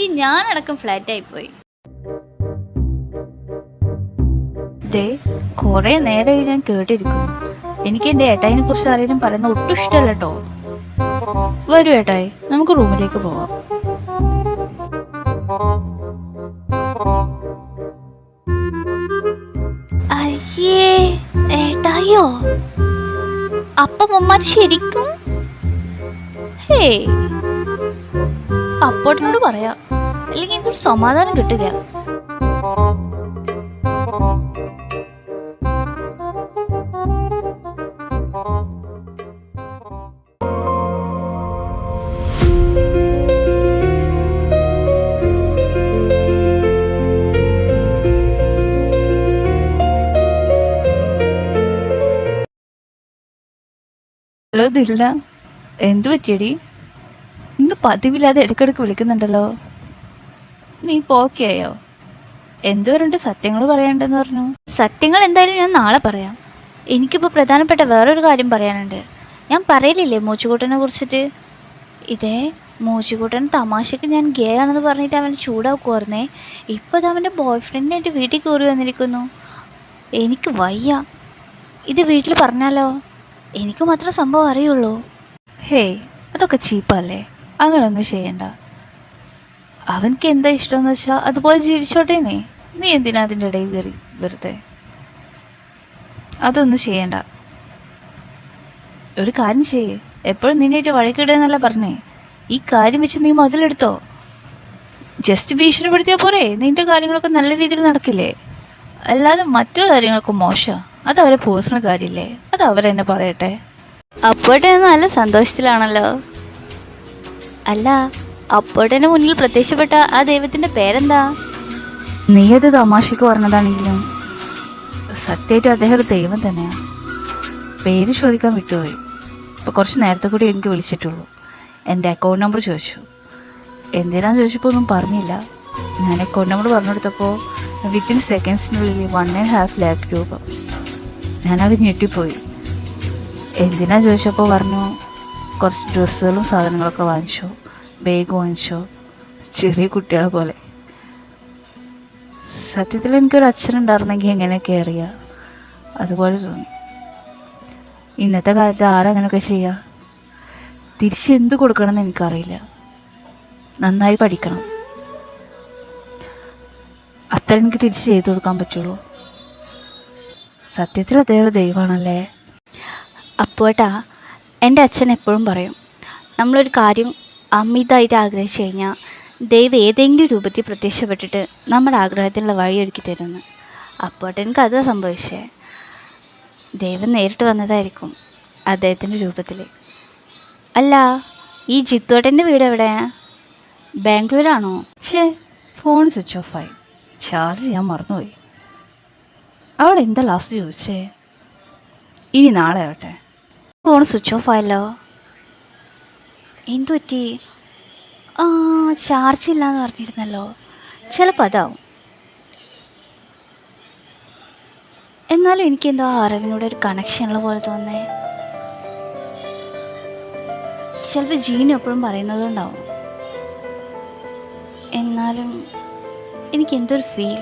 ഈ ഞാനടക്കം ഫ്ലാറ്റായിപ്പോയി. ദേ, കുറെ നേരമായി ഞാൻ കേട്ടിരിക്കുന്നു. എനിക്ക് എന്റെ ഏട്ടായിനെ കുറിച്ച് ആരെങ്കിലും പറയുന്ന ഒട്ടും ഇഷ്ടമല്ല കേട്ടോ. വരൂ ഏട്ടായി, നമുക്ക് റൂമിലേക്ക് പോവാം. അയ്യേ, ഏട്ടായോ? അപ്പം അമ്മ ശരിക്കും? ഹേ, അപ്പോട്ടിനോട് പറയാം, അല്ലെങ്കിൽ എന്തൊരു സമാധാനം കിട്ടില്ല. ഹലോ ദില്ല, എന്തു പറ്റിയടി? ഇന്ന് പതിവില്ലാതെ ഇടയ്ക്കിടയ്ക്ക് വിളിക്കുന്നുണ്ടല്ലോ. നീ ഇപ്പൊ ഓക്കെ ആയോ? എന്തുവരുണ്ട് സത്യങ്ങൾ പറയണ്ടെന്ന് പറഞ്ഞു. സത്യങ്ങൾ എന്തായാലും ഞാൻ നാളെ പറയാം. എനിക്കിപ്പോൾ പ്രധാനപ്പെട്ട വേറൊരു കാര്യം പറയാനുണ്ട്. ഞാൻ പറയലില്ലേ മൂച്ചുകൂട്ടനെ കുറിച്ചിട്ട്? ഇതേ മൂച്ചുകൂട്ടൻ തമാശക്ക് ഞാൻ ഗേ ആണെന്ന് പറഞ്ഞിട്ട് അവൻ ചൂടാക്കുമായിരുന്നേ. ഇപ്പോൾ അത് അവൻ്റെ ബോയ് ഫ്രണ്ടിനെ എൻ്റെ വീട്ടിൽ കയറി വന്നിരിക്കുന്നു. എനിക്ക് വയ്യ. ഇത് വീട്ടിൽ പറഞ്ഞാലോ? എനിക്ക് മാത്രം സംഭവം അറിയുള്ളൂ. ഹേയ്, അതൊക്കെ ചീപ്പല്ലേ, അങ്ങനൊന്നും ചെയ്യണ്ട. അവൻക്ക് എന്താ ഇഷ്ടമെന്ന് വെച്ചാൽ അതുപോലെ ജീവിച്ചോട്ടെ. നീ എന്തിനാ അതിൻ്റെ ഇടയിൽ കയറി വെറുതെ? അതൊന്നും ചെയ്യണ്ട. ഒരു കാര്യം ചെയ്യേ, എപ്പോഴും നിന്നായിട്ട് വഴക്കിടുന്നല്ല പറഞ്ഞേ. ഈ കാര്യം വെച്ച് നീ മുതലെടുത്തോ? ജസ്റ്റ് ഭീഷണിപ്പെടുത്തിയാൽ പോരെ, നിന്റെ കാര്യങ്ങളൊക്കെ നല്ല രീതിയിൽ നടക്കില്ലേ? അല്ലാതെ മറ്റുള്ള കാര്യങ്ങളൊക്കെ മോശം. അത് അവരെ പേഴ്സണൽ കാര്യമില്ലേ, അത് അവരെന്നെ പറയട്ടെ. അപ്പോട്ടെ നല്ല സന്തോഷത്തിലാണല്ലോ. അല്ല, അപ്പോട്ടെന്റെ മുന്നിൽ പ്രത്യക്ഷപ്പെട്ട ആ ദൈവത്തിന്റെ പേരെന്താ? നീ അത് തമാശക്ക് പറഞ്ഞതാണെങ്കിലും സത്യമായിട്ടും അദ്ദേഹം ഒരു ദൈവം തന്നെയാ. പേര് ചോദിക്കാൻ വിട്ടുപോയി. ഇപ്പൊ കുറച്ച് നേരത്തെ കൂടി എനിക്ക് വിളിച്ചിട്ടുള്ളൂ. എൻ്റെ അക്കൗണ്ട് നമ്പർ ചോദിച്ചു. എന്തിനാന്ന് ചോദിച്ചപ്പോൾ ഒന്നും പറഞ്ഞില്ല. ഞാൻ അക്കൗണ്ട് നമ്പർ പറഞ്ഞു കൊടുത്തപ്പോൾ വിത്തിൻ സെക്കൻഡ്സിനുള്ളിൽ 1.5 lakh രൂപ. ഞാനത് ഞെട്ടിപ്പോയി. എന്തിനാ ചോദിച്ചപ്പോൾ പറഞ്ഞു കുറച്ച് ഡ്രസ്സുകളും സാധനങ്ങളൊക്കെ വാങ്ങിച്ചോ, ബാഗ് വാങ്ങിച്ചോ, ചെറിയ കുട്ടികളെ പോലെ. സത്യത്തിൽ എനിക്കൊരു അച്ഛനുണ്ടായിരുന്നെങ്കിൽ എങ്ങനെയൊക്കെ അറിയാം, അതുപോലെ തോന്നി. ഇന്നത്തെ കാലത്ത് ആരങ്ങനെയൊക്കെ ചെയ്യുക? തിരിച്ച് എന്ത് കൊടുക്കണമെന്ന് എനിക്കറിയില്ല. നന്നായി പഠിക്കണം, അത്ര എനിക്ക് തിരിച്ച് ചെയ്തു കൊടുക്കാൻ പറ്റുള്ളൂ. സത്യത്തിൽ അതേ ഒരു ദൈവമാണല്ലേ. അപ്പോട്ടാ, എൻ്റെ അച്ഛൻ എപ്പോഴും പറയും, നമ്മളൊരു കാര്യം അമിതമായിട്ട് ആഗ്രഹിച്ചു കഴിഞ്ഞാൽ ദൈവം ഏതെങ്കിലും രൂപത്തിൽ പ്രത്യക്ഷപ്പെട്ടിട്ട് നമ്മുടെ ആഗ്രഹത്തിലുള്ള വഴിയൊരുക്കി തരുന്നു. അപ്പോട്ടെ എനിക്ക് അതാ സംഭവിച്ചേ. ദൈവം നേരിട്ട് വന്നതായിരിക്കും അദ്ദേഹത്തിൻ്റെ രൂപത്തിൽ. അല്ല, ഈ ജിത്തോട്ടൻ്റെ വീട് എവിടെയാ? ബാംഗ്ലൂരാണോ? ഫോൺ സ്വിച്ച് ഓഫായി, ചാർജ് ചെയ്യാൻ മറന്നുപോയി. അവൾ എന്താ ലാസ്റ്റ് ചോദിച്ചേ? ഇനി നാളെ ആവട്ടെ. ഫോൺ സ്വിച്ച് ഓഫ് ആയല്ലോ. എന്തു പറ്റി? ചാർജ് ഇല്ലാന്ന് പറഞ്ഞിരുന്നല്ലോ. ചിലപ്പോൾ അതാവും. എന്നാലും എനിക്കെന്തോ ആ അറിവിനോട് ഒരു കണക്ഷൻ ഉള്ള പോലെ തോന്നേ. ചിലപ്പോൾ ജീനും എപ്പോഴും പറയുന്നതുകൊണ്ടാവും. എന്നാലും എനിക്കെന്തൊരു ഫീൽ.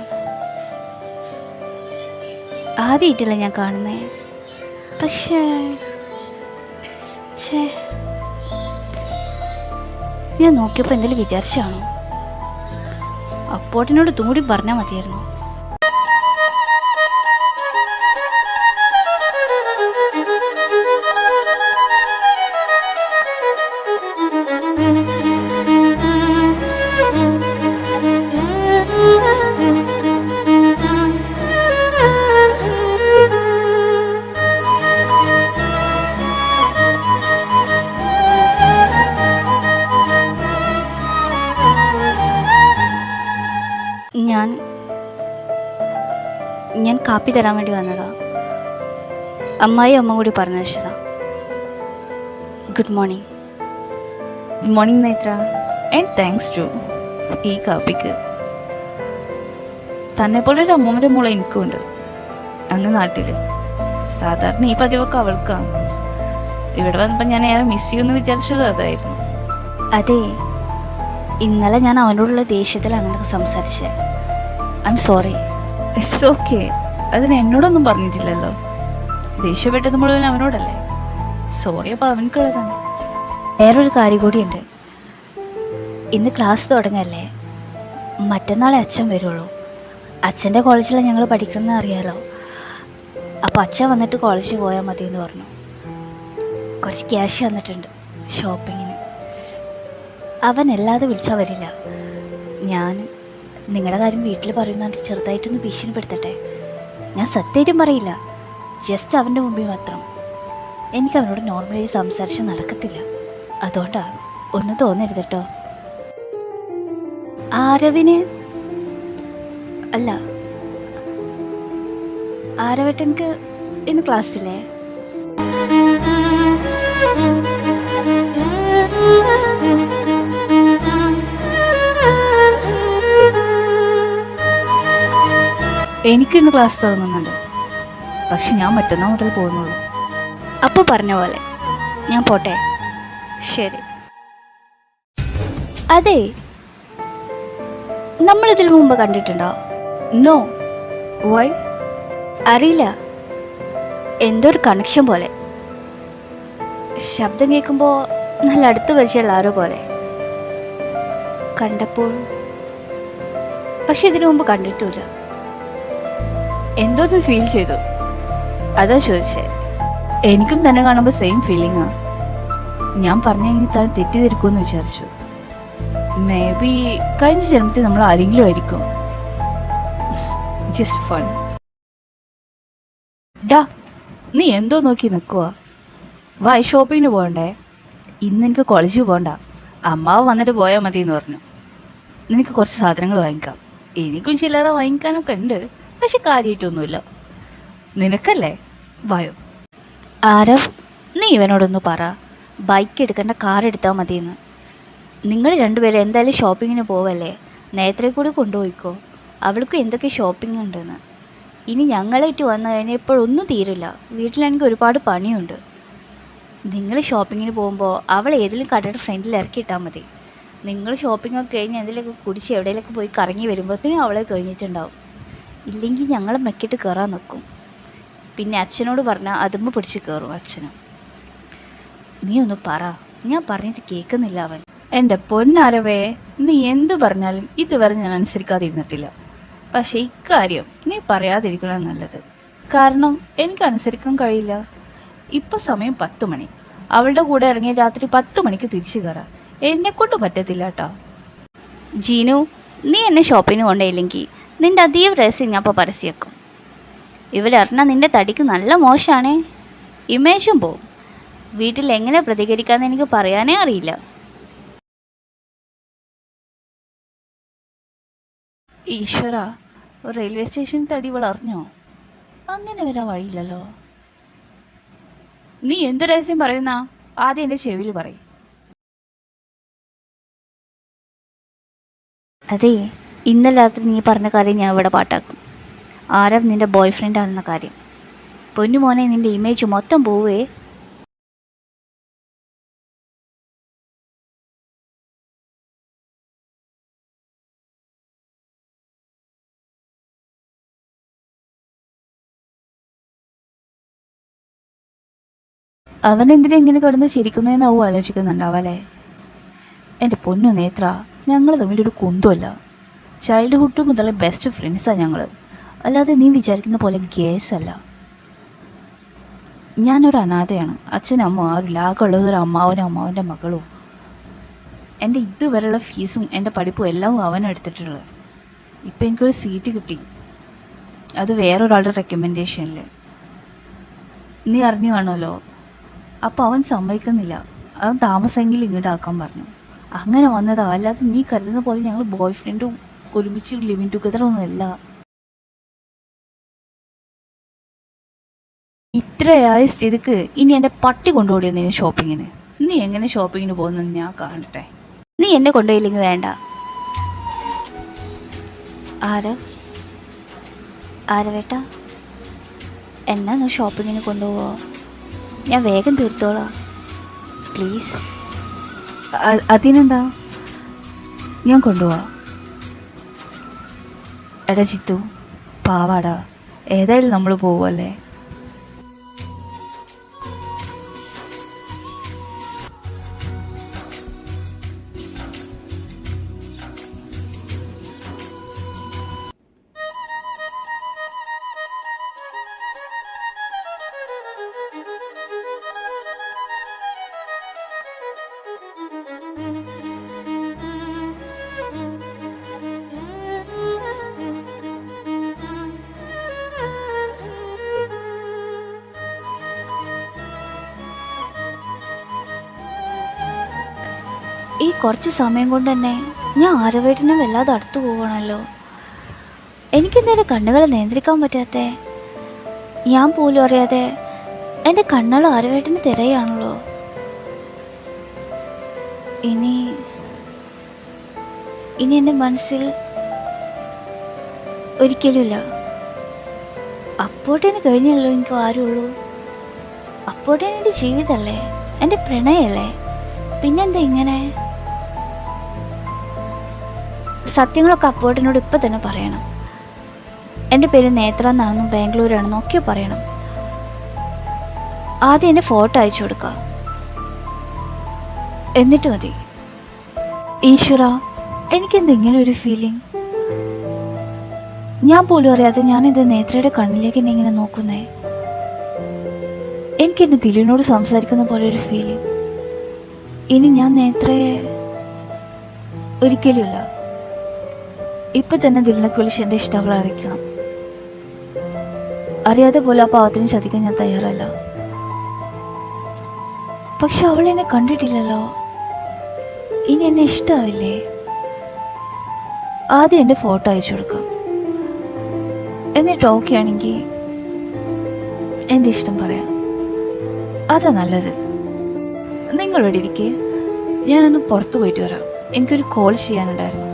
ആദ്യമായിട്ടല്ല ഞാൻ കാണുന്നേ. പക്ഷേ ഞാൻ നോക്കിയപ്പോൾ എന്തെങ്കിലും വിചാരിച്ചാണോ? അപ്പോട്ടിനോട് ഇതും കൂടി പറഞ്ഞാൽ മതിയായിരുന്നു. ഞാൻ കാപ്പി തരാൻ വേണ്ടി വന്നതാ. അമ്മായി അമ്മ കൂടി പറഞ്ഞു വെച്ചതാ. Good morning. ഗുഡ് മോർണിംഗ് നേത്ര. ആൻഡ് താങ്ക്സ് ടു ഈ കാപ്പിക്ക്. തന്നെ പോലെ ഒരു അമ്മൂമ്മയുടെ മോളെ എനിക്കുണ്ട് അങ്ങ് നാട്ടിൽ. സാധാരണ ഈ പതിവൊക്കെ അവൾക്കാണ്. ഇവിടെ വന്നപ്പോൾ ഞാൻ ഏറെ മിസ് ചെയ്യുമെന്ന് വിചാരിച്ചത് അതായിരുന്നു. അതെ, ഇന്നലെ ഞാൻ അവനോടുള്ള ദേഷ്യത്തിൽ അങ്ങനെ സംസാരിച്ചേ. I'm sorry. It's okay. അതിന് എന്നോടൊന്നും പറഞ്ഞിട്ടില്ലല്ലോ. ദേഷ്യപ്പെട്ടത് മുഴുവൻ അവനോടല്ലേ. സോറി അപ്പോൾ അവനക്കുള്ളതാണ്. വേറൊരു കാര്യം കൂടിയുണ്ട്. ഇന്ന് ക്ലാസ് തുടങ്ങല്ലേ. മറ്റന്നാളെ അച്ഛൻ വരുള്ളൂ. അച്ഛൻ്റെ കോളേജിലാണ് ഞങ്ങൾ പഠിക്കുന്നത് അറിയാലോ. അപ്പോൾ അച്ഛൻ വന്നിട്ട് കോളേജിൽ പോയാൽ മതി എന്ന് പറഞ്ഞു. കുറച്ച് ക്യാഷ് തന്നിട്ടുണ്ട് ഷോപ്പിങ്ങിന്. അവനല്ലാതെ വിളിച്ചാൽ വരില്ല. ഞാൻ നിങ്ങളുടെ കാര്യം വീട്ടിൽ പറയുന്നതുകൊണ്ട് ചെറുതായിട്ടൊന്ന് ഭീഷണിപ്പെടുത്തട്ടെ. ഞാൻ സത്യമായിട്ടും പറയില്ല, ജസ്റ്റ് അവൻ്റെ മുമ്പിൽ മാത്രം. എനിക്ക് അവനോട് നോർമലി സംസാരിച്ച് നടക്കത്തില്ല. അതുകൊണ്ടാണ്, ഒന്നും തോന്നരുത് കേട്ടോ. ആരവിന് അല്ല, ആരവട്ടനക്ക് ഇന്ന് ക്ലാസ്സില്ലേ? എനിക്കിന്ന് ക്ലാസ് തുടങ്ങുന്നുണ്ട്. പക്ഷെ ഞാൻ മറ്റന്നാൾ മുതൽ പോകുന്നുള്ളൂ. അപ്പോൾ പറഞ്ഞ പോലെ ഞാൻ പോട്ടെ. ശരി. അതെ, നമ്മളിതിൽ മുമ്പ് കണ്ടിട്ടുണ്ടോ? നോ. വൈ? അറിയില്ല, എന്തോ ഒരു കണക്ഷൻ പോലെ. ശബ്ദം കേൾക്കുമ്പോൾ നല്ല അടുത്ത് പരിചയമുള്ള ആരോ പോലെ കണ്ടപ്പോൾ. പക്ഷെ ഇതിനു മുമ്പ് കണ്ടിട്ടില്ല. എന്തോ ഫീൽ ചെയ്തു, അതാ ചോദിച്ചേ. എനിക്കും തന്നെ കാണുമ്പോൾ സെയിം ഫീലിംഗാ. ഞാൻ പറഞ്ഞെങ്കിൽ താൻ തെറ്റിദ്ധരിക്കുമെന്ന് വിചാരിച്ചു. മേ ബി കഴിഞ്ഞ ജന്മത്തിൽ നമ്മൾ ആരെങ്കിലും ആയിരിക്കും. Just fun. ഡാ, നീ എന്തോ നോക്കി നിൽക്കുക? വാ, ഷോപ്പിങ്ങിന് പോകണ്ടേ? ഇന്ന് എനിക്ക് കോളേജിൽ പോകണ്ട. അമ്മാവ് വന്നിട്ട് പോയാൽ മതി എന്ന് പറഞ്ഞു. നിനക്ക് കുറച്ച് സാധനങ്ങൾ വാങ്ങിക്കാം. എനിക്കും ചില്ലറ വാങ്ങിക്കാനൊക്കെ ഉണ്ട്, പക്ഷെ കാര്യമായിട്ടൊന്നുമില്ല. നിനക്കല്ലേ? വായോ. ആരവ്, നീ ഇവനോടൊന്ന് പറ, ബൈക്ക് എടുക്കേണ്ട കാർ എടുത്താൽ മതിയെന്ന്. നിങ്ങൾ രണ്ടുപേരും എന്തായാലും ഷോപ്പിങ്ങിന് പോവല്ലേ, നേരത്തെ കൂടി കൊണ്ടുപോയിക്കോ. അവൾക്കും എന്തൊക്കെ ഷോപ്പിംഗ് ഉണ്ടെന്ന്. ഇനി ഞങ്ങളായിട്ട് വന്നു കഴിഞ്ഞാൽ ഇപ്പോഴൊന്നും തീരില്ല. വീട്ടിലാണെങ്കിൽ ഒരുപാട് പണിയുണ്ട്. നിങ്ങൾ ഷോപ്പിങ്ങിന് പോകുമ്പോൾ അവൾ ഏതെങ്കിലും കടയുടെ ഫ്രണ്ടിൽ ഇറക്കിയിട്ടാൽ മതി. നിങ്ങൾ ഷോപ്പിംഗ് ഒക്കെ കഴിഞ്ഞ് എന്തെങ്കിലുമൊക്കെ കുടിച്ച് എവിടെയെങ്കിലൊക്കെ പോയി കറങ്ങി വരുമ്പോഴത്തേനും അവളെ കഴിഞ്ഞിട്ടുണ്ടാവും. ഇല്ലെങ്കിൽ ഞങ്ങളെ മെക്കിട്ട് കയറാൻ നിൽക്കും. പിന്നെ അച്ഛനോട് പറഞ്ഞാൽ അതുമ്പോൾ പിടിച്ച് കയറും അച്ഛനും. നീ ഒന്ന് പറ, ഞാൻ പറഞ്ഞിട്ട് കേൾക്കുന്നില്ല അവൻ. എൻ്റെ പൊന്നാരവേ, നീ എന്തു പറഞ്ഞാലും ഇതുവരെ ഞാൻ അനുസരിക്കാതിരുന്നിട്ടില്ല. പക്ഷേ ഇക്കാര്യം നീ പറയാതിരിക്കണം നല്ലത്. കാരണം എനിക്ക് അനുസരിക്കാൻ കഴിയില്ല. ഇപ്പം സമയം 10 മണി. അവളുടെ കൂടെ ഇറങ്ങിയ രാത്രി 10 മണിക്ക് തിരിച്ചു കയറാം. എന്നെക്കൊണ്ട് പറ്റത്തില്ല കേട്ടോ. ജീനു, നീ എന്നെ ഷോപ്പിന് കൊണ്ടേയില്ലെങ്കിൽ നിന്റെ അതീവ രഹസ്യം ഞാൻ ഇപ്പോൾ പരസ്യമാക്കും. ഇവരറിഞ്ഞാൽ നിന്റെ തടിക്ക് നല്ല മോശമാണേ. ഇമേജും പോവും. വീട്ടിൽ എങ്ങനെ പ്രതികരിക്കാമെന്ന് എനിക്ക് പറയാനേ അറിയില്ല. ഈശ്വര, റെയിൽവേ സ്റ്റേഷനിൽ തടി വളർന്നോ? അങ്ങനെ വരാൻ വഴിയില്ലല്ലോ. നീ എന്ത് രഹസ്യം പറയുന്ന? ആദ്യം എൻ്റെ ചെവിയിൽ പറയും. അതെ, ഇന്നലെ രാത്രി നീ പറഞ്ഞ കാര്യം ഞാൻ ഇവിടെ പാട്ടാക്കും. ആരവ് നിന്റെ ബോയ് ഫ്രണ്ട് ആണെന്ന കാര്യം. പൊന്നുമോനെ, നിന്റെ ഇമേജ് മൊത്തം പോവേ. അവൻ എന്തിനാ ഇങ്ങനെ കിടന്ന് ചിരിക്കുന്നതെന്നാവും ആലോചിക്കുന്നുണ്ടാവല്ലേ. എൻ്റെ പൊന്നു നേത്ര, ഞങ്ങൾ തമ്മിലൊരു കുന്തമല്ല. ചൈൽഡ്ഹുഡ് മുതലേ ബെസ്റ്റ് ഫ്രണ്ട്സാണ് ഞങ്ങൾ. അല്ലാതെ നീ വിചാരിക്കുന്ന പോലെ ഗേസ് അല്ല. ഞാനൊരു അനാഥയാണ്. അച്ഛനും അമ്മ ആരുമില്ല. ആകെ ഉള്ളത് ഒരു അമ്മാവനും അമ്മാവൻ്റെ മകളും. എൻ്റെ ഇതുവരെയുള്ള ഫീസും എൻ്റെ പഠിപ്പും എല്ലാം അവനും എടുത്തിട്ടുള്ളത്. ഇപ്പം എനിക്കൊരു സീറ്റ് കിട്ടി, അത് വേറൊരാളുടെ റെക്കമെൻഡേഷനിൽ. നീ അറിഞ്ഞു കാണുമല്ലോ. അപ്പോൾ അവൻ സമ്മതിക്കുന്നില്ല. അവൻ താമസമെങ്കിലും ഇങ്ങോട്ടാക്കാൻ പറഞ്ഞു. അങ്ങനെ വന്നതാ. അല്ലാതെ നീ കരുതുന്ന പോലെ ഞങ്ങൾ ബോയ് ഫ്രണ്ടും ഒരുമിച്ച് ലിവിങ് ടുഗദറൊന്നുമല്ല. ഇത്രയായ സ്ഥിതിക്ക് ഇനി എൻ്റെ പട്ടി കൊണ്ടുപോടിയ നീ ഷോപ്പിങ്ങിന്. നീ എങ്ങനെ ഷോപ്പിങ്ങിന് പോകുന്നത് ഞാൻ കാണട്ടെ. നീ എന്നെ കൊണ്ടുപോയില്ലെങ്കിൽ വേണ്ട. ആരവേട്ടാ, എന്നാ നീ ഷോപ്പിങ്ങിന് കൊണ്ടുപോവോ? ഞാൻ വേഗം തീർത്തോളാം, പ്ലീസ്. അതിനെന്താ, ഞാൻ കൊണ്ടുപോവാ. എടാ ചിത്തു, പാവാടാ, ഏതായാലും നമ്മൾ പോവല്ലേ. ഈ കുറച്ച് സമയം കൊണ്ട് തന്നെ ഞാൻ ആരവേട്ടിനെ വല്ലാതെ അടുത്തു പോകണമല്ലോ. എനിക്കെന്തേലും കണ്ണുകളെ നിയന്ത്രിക്കാൻ പറ്റാത്തെ? ഞാൻ പോലും അറിയാതെ എൻ്റെ കണ്ണുകൾ ആരവേട്ടിന് തിരയാണല്ലോ. ഇനി എൻ്റെ മനസ്സിൽ ഒരിക്കലുമില്ല. അപ്പോട്ടേന് കഴിഞ്ഞല്ലോ എനിക്ക് ആരുള്ളൂ. അപ്പോട്ടേന് എൻ്റെ ജീവിതമല്ലേ, എൻ്റെ പ്രണയമല്ലേ. പിന്നെന്താ ഇങ്ങനെ? സത്യങ്ങളൊക്കെ അപ്പോട്ടനോട് ഇപ്പം തന്നെ പറയണം. എൻ്റെ പേര് നേത്ര എന്നാണെന്നും ബാംഗ്ലൂരാണെന്നും ഒക്കെ പറയണം. ആദ്യം എൻ്റെ ഫോട്ടോ അയച്ചു കൊടുക്കുക, എന്നിട്ട് മതി. ഈശ്വര, എനിക്കെന്താ ഇങ്ങനെ ഒരു ഫീലിംഗ്? ഞാൻ പോലും അറിയാതെ ഞാനിത് നേത്രയുടെ കണ്ണിലേക്ക് എന്നെ ഇങ്ങനെ നോക്കുന്നേ. എനിക്കെൻ്റെ ദിലിനോട് സംസാരിക്കുന്ന പോലെ ഒരു ഫീലിംഗ്. ഇനി ഞാൻ നേത്രയെ ഒരിക്കലുമില്ല. ഇപ്പൊ തന്നെ ദിലിനൊക്കെ വിളിച്ച് എൻ്റെ ഇഷ്ടങ്ങൾ അറിയിക്കണം. അറിയാതെ പോലെ ആ പാവത്തിന് ചതിക്കാൻ ഞാൻ തയ്യാറല്ല. പക്ഷെ അവൾ എന്നെ കണ്ടിട്ടില്ലല്ലോ. ഇനി എന്നെ ഇഷ്ടാവില്ലേ? ആദ്യം എൻ്റെ ഫോട്ടോ അയച്ചു കൊടുക്കാം, എന്നിട്ട് ഓക്കെ ആണെങ്കിൽ എൻ്റെ ഇഷ്ടം പറയാം. അതാ നല്ലത്. നിങ്ങളിവിടെ ഇരിക്കേ, ഞാനൊന്ന് പുറത്തു പോയിട്ട് വരാം. എനിക്കൊരു കോൾ ചെയ്യാനുണ്ടായിരുന്നു.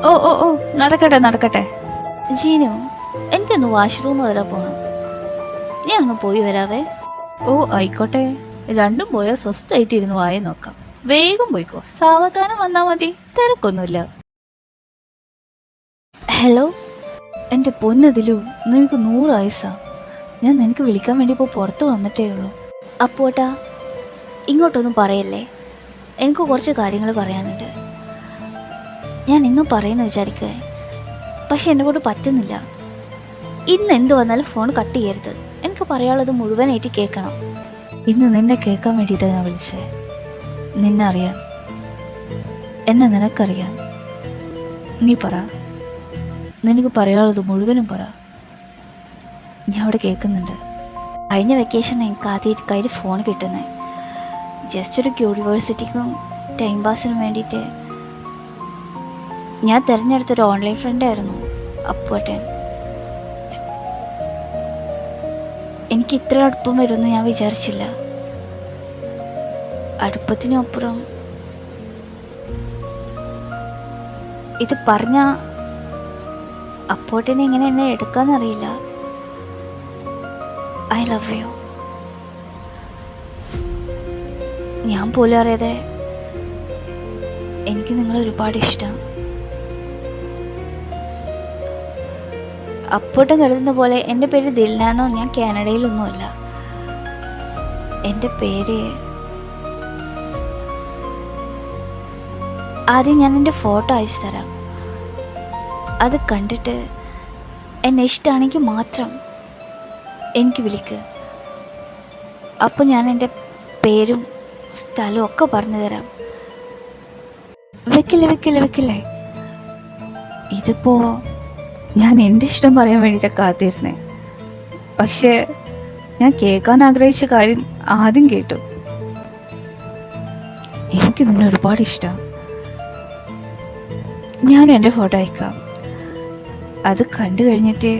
ഓ ഓ ഓ, നടക്കട്ടെ നടക്കട്ടെ. ജീനു, എനിക്കൊന്ന് വാഷ്റൂം വരെ പോകണം. ഞാൻ ഒന്ന് പോയി വരാവേ. ഓ ആയിക്കോട്ടെ. രണ്ടും പോയാൽ സ്വസ്ഥമായിട്ട് ഇരുന്ന് വായി നോക്കാം. വേഗം പോയിക്കോ, സാവധാനം വന്നാൽ മതി, തിരക്കൊന്നുമില്ല. ഹലോ. എൻ്റെ പൊന്നതിലു, നിനക്ക് 100 ആയുസാ. ഞാൻ നിനക്ക് വിളിക്കാൻ വേണ്ടി ഇപ്പോൾ പുറത്ത് വന്നിട്ടേ ഉള്ളൂ. അപ്പോട്ടാ, ഇങ്ങോട്ടൊന്നും പറയല്ലേ. എനിക്ക് കുറച്ച് കാര്യങ്ങൾ പറയാനുണ്ട്. ഞാൻ ഇന്നും പറയുന്നു വിചാരിക്കുക, പക്ഷെ എന്നെ കൊണ്ട് പറ്റുന്നില്ല. ഇന്ന് എന്ത് വന്നാലും ഫോൺ കട്ട് ചെയ്യരുത്. എനിക്ക് പറയാനുള്ളത് മുഴുവനായിട്ട് കേൾക്കണം. ഇന്ന് നിന്നെ കേൾക്കാൻ വേണ്ടിയിട്ടാണ് ഞാൻ വിളിച്ചത്. നിന്നെ അറിയാം, എന്നെ നിനക്കറിയാം. നീ പറ, നിനക്ക് പറയാനുള്ളത് മുഴുവനും പറ. ഞാൻ അവിടെ കേൾക്കുന്നുണ്ട്. കഴിഞ്ഞ വെക്കേഷൻ എനിക്ക് ആദ്യമായിട്ട് കയ്യിൽ ഫോൺ കിട്ടുന്നത്. ജസ്റ്റ് ഒരു ക്യൂരിയോസിറ്റിക്കും ടൈം പാസിനും വേണ്ടിയിട്ട് ഞാൻ തിരഞ്ഞെടുത്തൊരു ഓൺലൈൻ ഫ്രണ്ടായിരുന്നു അപ്പോട്ടൻ. എനിക്ക് ഇത്ര അടുപ്പം വരുമെന്ന് ഞാൻ വിചാരിച്ചില്ല. അടുപ്പത്തിനപ്പുറം ഇത് പറഞ്ഞ അപ്പോട്ടനെ എങ്ങനെ എന്നെ എടുക്കാന്നറിയില്ല. I love you. ഞാൻ പോലും അറിയാതെ എനിക്ക് നിങ്ങളെ ഒരുപാട് ഇഷ്ടം. അപ്പോട്ടും കരുതുന്ന പോലെ എൻ്റെ പേര് ദിൽനാന്നോ, ഞാൻ കാനഡയിലൊന്നുമല്ല. എൻ്റെ പേര് ആദ്യം ഞാൻ എൻ്റെ ഫോട്ടോ അയച്ചു തരാം. അത് കണ്ടിട്ട് എന്നെ ഇഷ്ടമാണെങ്കിൽ മാത്രം എനിക്ക് വിളിക്ക്. അപ്പോൾ ഞാൻ എൻ്റെ പേരും സ്ഥലവും ഒക്കെ പറഞ്ഞു തരാം. വെക്കില്ലേ. ഇതിപ്പോ ഞാൻ എൻ്റെ ഇഷ്ടം പറയാൻ വേണ്ടിയിട്ടാ കാത്തിരുന്നേ. പക്ഷേ ഞാൻ കേൾക്കാൻ ആഗ്രഹിച്ച കാര്യം ആദ്യം കേട്ടു. എനിക്ക് നിന്നെ ഒരുപാട് ഇഷ്ടം. ഞാൻ എൻ്റെ ഫോട്ടോ അയക്കാം. അത് കണ്ടു കഴിഞ്ഞിട്ട്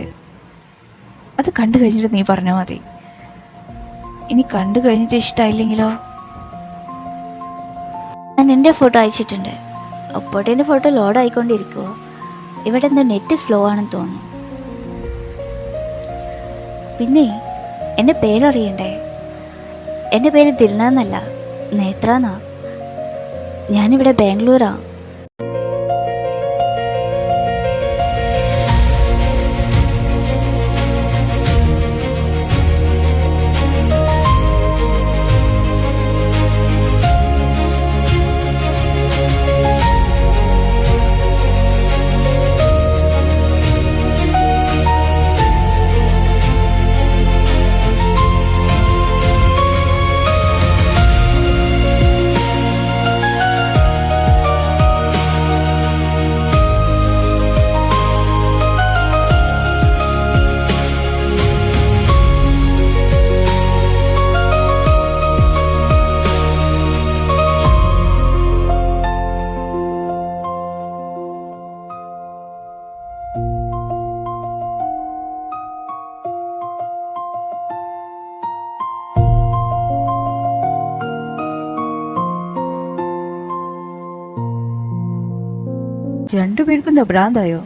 നീ പറഞ്ഞാൽ മതി. ഇനി കണ്ടു കഴിഞ്ഞിട്ട് ഇഷ്ടമായില്ലെങ്കിലോ? ഞാൻ എൻ്റെ ഫോട്ടോ അയച്ചിട്ടുണ്ട്. അപ്പോഴത്തെ എൻ്റെ ഫോട്ടോ ലോഡ് ആയിക്കൊണ്ടിരിക്കുമോ? ഇവിടെ എന്തോ നെറ്റ് സ്ലോ ആണെന്ന് തോന്നുന്നു. പിന്നെ എൻ്റെ പേരറിയണ്ടേ? എൻ്റെ പേര് ദിൽന എന്നല്ല, നേത്ര എന്നാ. ഞാനിവിടെ ബാംഗ്ലൂരാ. രണ്ടുപേർക്കും ഭ്രാന്തായോ?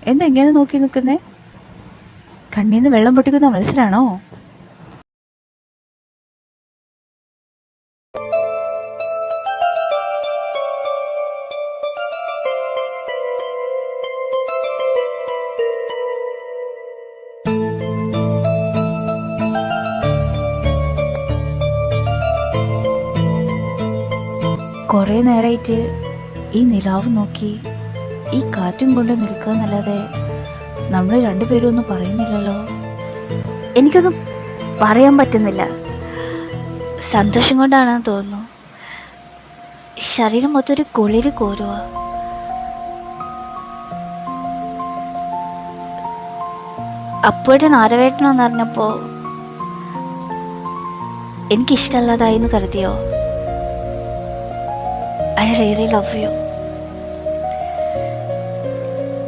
എന്താ എങ്ങനെ നോക്കി നിൽക്കുന്നേ? കണ്ണീന്ന് വെള്ളം പൊട്ടിക്കുന്ന മത്സരാണോ? കുറെ നേരമായിട്ട് ഈ നിലാവ് നോക്കി ഈ കാറ്റും കൊണ്ട് നിൽക്കുക എന്നല്ലാതെ നമ്മൾ രണ്ടുപേരും ഒന്നും പറയുന്നില്ലല്ലോ. എനിക്കൊന്നും പറയാൻ പറ്റുന്നില്ല. സന്തോഷം കൊണ്ടാണെന്ന് തോന്നുന്നു. ശരീരം മൊത്തം ഒരു കുളിര് കോരുക. അപ്പോഴത്തെ നാരവേട്ടനെന്ന് അറിഞ്ഞപ്പോ എനിക്കിഷ്ടമല്ലാതായിന്ന് കരുതിയോ? I really love you.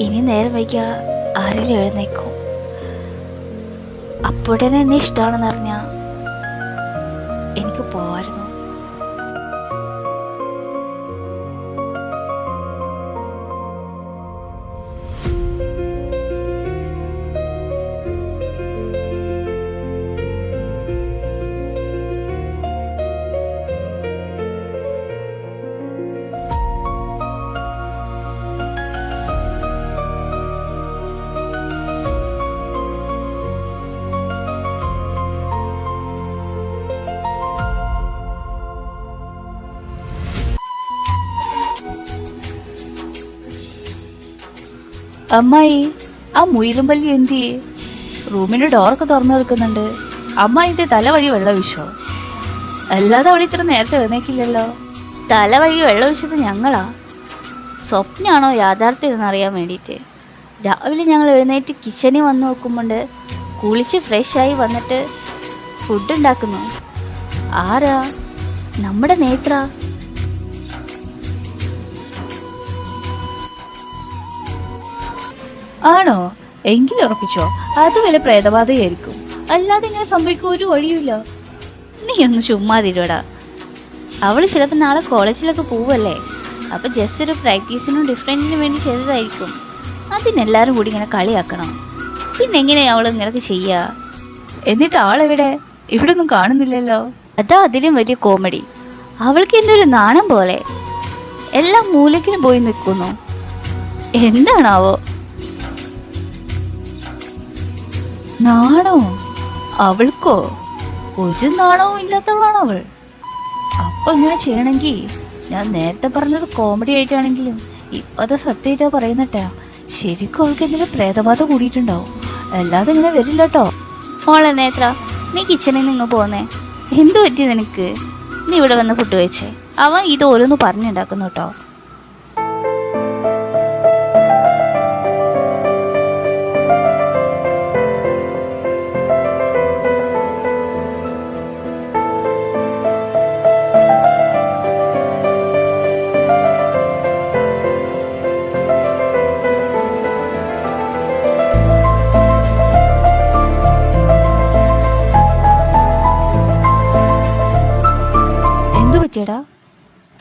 ഇനി നേരം വൈകിയ ആരെങ്കിലും എഴുന്നേക്കും. അപ്പോഴേനെ എന്നെ ഇഷ്ടമാണെന്ന് അറിഞ്ഞാൽ എനിക്ക് പോവായിരുന്നു. അമ്മായി, ആ മുയിലുംപല്ലി എന്തിയേ? റൂമിന്റെ ഡോറൊക്കെ തുറന്നു കിടക്കുന്നുണ്ട്. അമ്മായിന്റെ തല വഴി വെള്ളം വീശോ? അല്ലാതെ അവൾ ഇത്ര നേരത്തെ എഴുന്നേക്കില്ലല്ലോ. തല വഴി വെള്ളം ഒഴിച്ചത് ഞങ്ങളാ. സ്വപ്നാണോ യാഥാർത്ഥ്യം എന്നറിയാൻ വേണ്ടിയിട്ട് രാവിലെ ഞങ്ങൾ എഴുന്നേറ്റ് കിച്ചണിൽ വന്ന് നോക്കുമ്പോണ്ട് കുളിച്ച് ഫ്രഷായി വന്നിട്ട് ഫുഡ് ഉണ്ടാക്കുന്നു. ആരാ? നമ്മുടെ നേത്ര. ആണോ? എങ്കിലും ഉറപ്പിച്ചോ, അത് വല്ല പ്രേതബാധയായിരിക്കും. അല്ലാതെ ഇങ്ങനെ സംഭവിക്കാൻ ഒരു വഴിയില്ല. നീ ഒന്ന് ചുമ്മാതിരുവടാ. അവള് ചിലപ്പോൾ നാളെ കോളേജിലൊക്കെ പോവല്ലേ, അപ്പൊ ജസ്റ്റ് ഒരു പ്രാക്ടീസിനും ഡിഫറൻറ്റിനും വേണ്ടി ചെയ്തതായിരിക്കും. അതിനെല്ലാരും കൂടി ഇങ്ങനെ കളിയാക്കണം. പിന്നെ എങ്ങനെയാ അവൾ ഇങ്ങനൊക്കെ ചെയ്യാ? എന്നിട്ട് ആളെവിടെ? ഇവിടെ ഒന്നും കാണുന്നില്ലല്ലോ. അതാ അതിലും വലിയ കോമഡി. അവൾക്ക് എന്റെ ഒരു നാണം പോലെ എല്ലാ മൂലക്കിനും പോയി നിൽക്കുന്നു. എന്താണാവോ? നാണോ? അവൾക്കോ? ഒരു നാണവും ഇല്ലാത്തവളാണ് അവൾ. അപ്പൊ ഇങ്ങനെ ചെയ്യണമെങ്കിൽ ഞാൻ നേരത്തെ പറഞ്ഞത് കോമഡി ആയിട്ടാണെങ്കിലും ഇപ്പത് സത്യമായിട്ടാ പറയുന്നട്ടാ. ശരിക്കും അവൾക്ക് എന്തെങ്കിലും പ്രേതബാധ കൂടിയിട്ടുണ്ടാവും, അല്ലാതെ ഇങ്ങനെ വരില്ല കേട്ടോ. മോളെ നേത്ര, നീ കിച്ചണിൽ നിന്ന് പോന്നേ. എന്തു പറ്റി നിനക്ക്? നീ ഇവിടെ വന്ന് ഫുഡ് കഴിച്ചേ. അവൻ ഇത് ഓരോന്ന് പറഞ്ഞുണ്ടാക്കുന്നു കേട്ടോ. എടാ,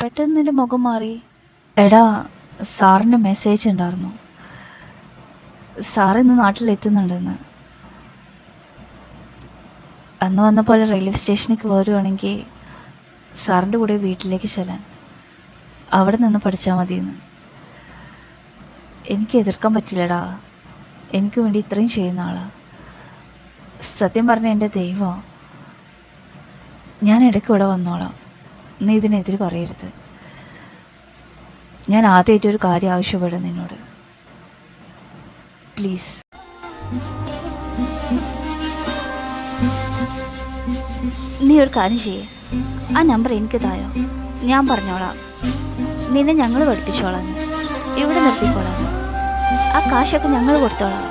പെട്ടെന്ന് നിന്റെ മുഖം മാറി. എടാ, സാറിൻ്റെ മെസ്സേജ് ഉണ്ടായിരുന്നു, സാർ ഇന്ന് നാട്ടിലെത്തുന്നുണ്ടെന്ന്. അന്ന് വന്ന പോലെ റെയിൽവേ സ്റ്റേഷനിലേക്ക് വരുവാണെങ്കിൽ സാറിൻ്റെ കൂടെ വീട്ടിലേക്ക് ചെല്ലാൻ, അവിടെ നിന്ന് പഠിച്ചാൽ മതിയെന്ന്. എനിക്ക് എതിർക്കാൻ പറ്റില്ലടാ, എനിക്ക് വേണ്ടി ഇത്രയും ചെയ്യുന്ന ആളാ. സത്യം പറഞ്ഞ എൻ്റെ ദൈവം, ഞാൻ ഇടയ്ക്ക് ഇവിടെ വന്നോളാം, നീ ഇതിനെതിരെ പറയരുത്. ഞാൻ ആദ്യമായിട്ടൊരു കാര്യം ആവശ്യപ്പെടും നിന്നോട്, പ്ലീസ്. നീ ഒരു കാര്യം ചെയ്യേ, ആ നമ്പർ എനിക്ക് തായോ, ഞാൻ പറഞ്ഞോളാം. നിന്നെ ഞങ്ങൾ പഠിപ്പിച്ചോളാം, ഇവിടെ നിർത്തിക്കോളാം, ആ കാശൊക്കെ ഞങ്ങൾ കൊടുത്തോളാം.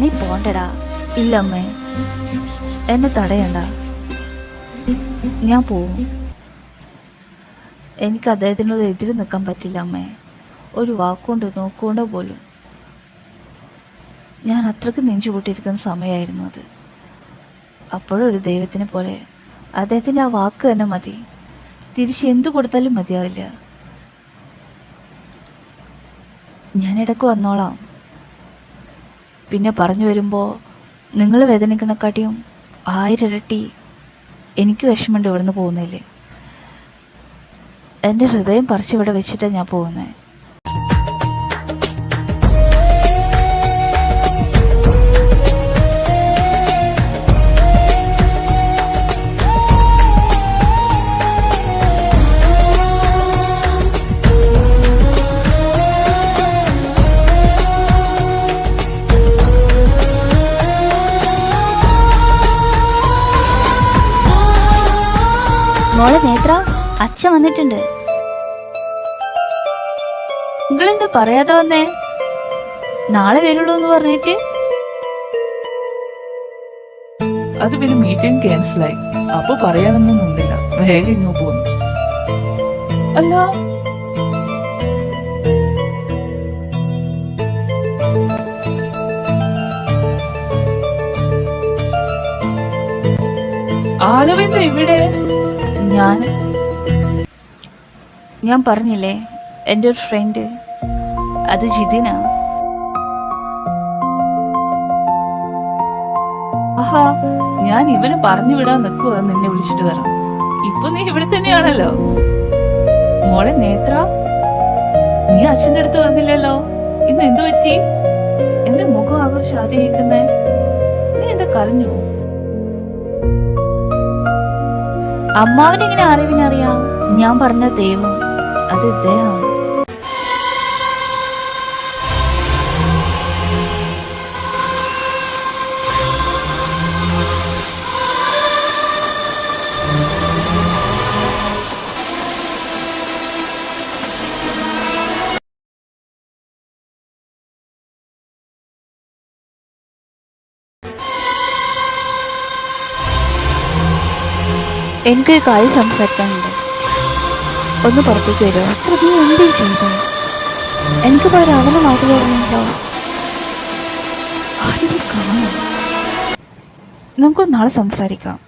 നീ പോണ്ടടാ. ഇല്ലമ്മേ, എന്നെ തടയണ്ട, ഞാൻ പോവും. എനിക്ക് അദ്ദേഹത്തിനോട് എതിര് നിൽക്കാൻ പറ്റില്ല അമ്മേ, ഒരു വാക്കുകൊണ്ടോ നോക്കുകൊണ്ടോ പോലും. ഞാൻ അത്രയ്ക്ക് നെഞ്ചുപൊട്ടിയിരിക്കുന്ന സമയമായിരുന്നു അത്. അപ്പോഴും ഒരു ദൈവത്തിനെ പോലെ അദ്ദേഹത്തിൻ്റെ ആ വാക്ക് തന്നെ മതി, തിരിച്ച് എന്തു കൊടുത്താലും മതിയാവില്ല. ഞാൻ ഇടയ്ക്ക് വന്നോളാം. പിന്നെ പറഞ്ഞു വരുമ്പോൾ നിങ്ങൾ വേദനിക്കണക്കാട്ടിയും 1000 ഇരട്ടി എനിക്ക് വിഷമമുണ്ട് ഇവിടുന്ന് പോകുന്നില്ലേ. എൻ്റെ ഹൃദയം പറിച്ചിവിടെ വെച്ചിട്ടാണ് ഞാൻ പോകുന്നത്. മോളെ നേത്ര, അച്ഛൻ വന്നിട്ടുണ്ട്. നിങ്ങളെന്താ പറയാതെ വന്നേ? നാളെ വരുള്ളൂ എന്ന് പറഞ്ഞിട്ട്. അത് പിന്നെ മീറ്റിംഗ് ക്യാൻസലായി, അപ്പൊ പറയാനൊന്നും നിന്നില്ല, വേഗം ഇങ്ങ് പോന്നു. അല്ല, ആലവല്ല ഇവിടെ. ഞാൻ പറഞ്ഞില്ലേ, എൻ്റെ ഒരു ഫ്രണ്ട്, അത് ജിതിന. ആഹാ, ഞാൻ ഇവന് പറഞ്ഞു വിടാൻ നിൽക്കുക നിന്നെ വിളിച്ചിട്ട് വരാം. ഇപ്പൊ നീ ഇവിടെ തന്നെയാണല്ലോ. മോളെ നേത്ര, നീ അച്ഛൻ്റെ അടുത്ത് വന്നില്ലല്ലോ, ഇന്ന് എന്തു പറ്റി? എന്റെ മുഖം ആകെ ശാതിയിരിക്കുന്നേ, നീ എന്താ കരഞ്ഞു? അമ്മാവനെങ്ങനെ അറിവിനറിയാം? ഞാൻ പറഞ്ഞ ദൈവം, അത് ഇദ്ദേഹമാണ്. എനിക്കൊരു കാര്യം സംസാരിക്കാനുണ്ട്, ഒന്ന് പുറത്തേക്ക് വരുമോ? നീ എന്തേ ചെയ്തു? എനിക്ക് പോയി അവനെ മാറ്റിയായിരുന്നല്ലോ. ആരും കാണും. നമുക്കൊന്ന് നാളെ സംസാരിക്കാം.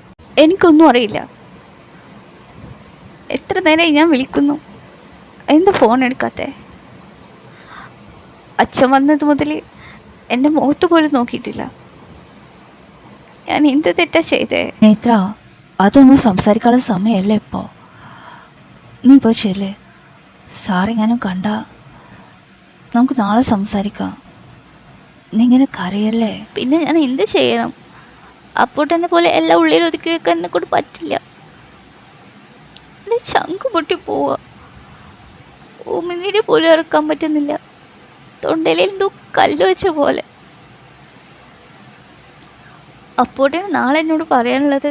എനിക്കൊന്നും അറിയില്ല. എത്ര നേരമായി ഞാൻ വിളിക്കുന്നു, എന്താ ഫോൺ എടുക്കാത്തെ? അച്ഛൻ വന്നത് മുതൽ എൻ്റെ മുഖത്ത് പോലും നോക്കിയിട്ടില്ല. ഞാൻ എന്ത് തെറ്റാ ചെയ്തേ? നേത്ര, അതൊന്നും സംസാരിക്കാനുള്ള സമയമല്ല ഇപ്പോൾ. നീ ഇപ്പോൾ ചെല്ലേ, സാറെങ്ങാനും കണ്ട നമുക്ക് നാളെ സംസാരിക്കാം. നീ ഇങ്ങനെ കരയല്ലേ. പിന്നെ ഞാൻ എന്ത് ചെയ്യണം? അപ്പോട്ടെന്നെ പോലെ എല്ലാം ഉള്ളിൽ ഒതുക്കി വെക്കാൻ എന്നെ കൊണ്ട് പറ്റില്ല. എൻ്റെ ചങ്ക് പൊട്ടി പോവാ, ഉമിനീര് പോലും ഇറക്കാൻ പറ്റുന്നില്ല. തൊണ്ടയിൽ എന്തോ കല്ല് വെച്ച പോലെ. അപ്പോഴേന് നാളെ എന്നോട് പറയാനുള്ളത്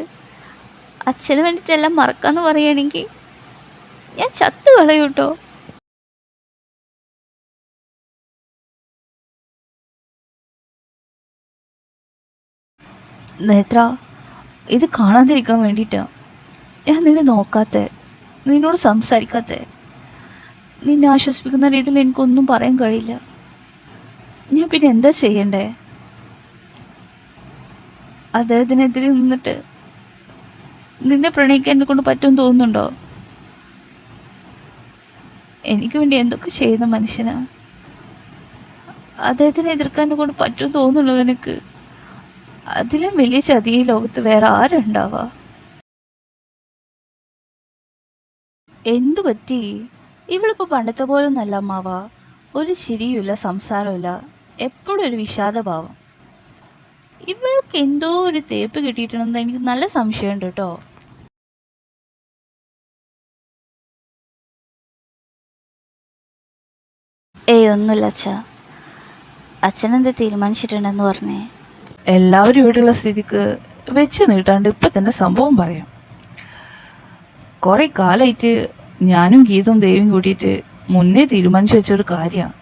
അച്ഛന് വേണ്ടിയിട്ടെല്ലാം മറക്കാന്ന് പറയുകയാണെങ്കിൽ ഞാൻ ചത്തു കളയൂട്ടോ. നേത്ര, ഇത് കാണാതിരിക്കാൻ വേണ്ടിയിട്ടാ ഞാൻ നിന്നെ നോക്കാത്തെ, നിന്നോട് സംസാരിക്കാത്തെ. നിന്നെ ആശ്വസിപ്പിക്കുന്ന രീതിയിൽ എനിക്കൊന്നും പറയാൻ കഴിയില്ല. ഞാൻ പിന്നെ എന്താ ചെയ്യണ്ടേ? അദ്ദേഹത്തിനെതിരെ നിന്നിട്ട് നിന്നെ പ്രണയിക്കാൻ എന്നെ കൊണ്ട് പറ്റുമെന്ന് തോന്നുന്നുണ്ടോ? എനിക്ക് വേണ്ടി എന്തൊക്കെ ചെയ്യുന്ന മനുഷ്യനാ. അദ്ദേഹത്തിനെ എതിർക്കാൻ എന്നെ കൊണ്ട് പറ്റുമെന്ന് തോന്നുന്നുണ്ടോ നിനക്ക്? അതിലും വലിയ ചതി ഈ ലോകത്ത് വേറെ ആരുണ്ടാവാ? എന്തു പറ്റി? ഇവളിപ്പോ പണ്ടത്തെ പോലൊന്നല്ല അമ്മാവ. ഒരു ചിരിയുമില്ല, സംസാരമില്ല, എപ്പോഴും ഒരു വിഷാദഭാവം. ഇവൾക്ക് എന്തോ ഒരു തേപ്പ് കിട്ടിയിട്ടുണ്ടെന്ന് എനിക്ക് നല്ല സംശയമുണ്ട് കേട്ടോ. ഒന്നുമില്ല അച്ഛ. അച്ഛനെന്താ തീരുമാനിച്ചിട്ടുണ്ടെന്ന് പറഞ്ഞേ? എല്ലാവരും ഇവിടെയുള്ള സ്ഥിതിക്ക് വെച്ച് നീട്ടാണ്ട് ഇപ്പൊ തന്നെ സംഭവം പറയാം. കുറെ കാലമായിട്ട് ഞാനും ഗീതവും ദേവിയും കൂടിയിട്ട് മുന്നേ തീരുമാനിച്ചു വെച്ചൊരു കാര്യമാണ്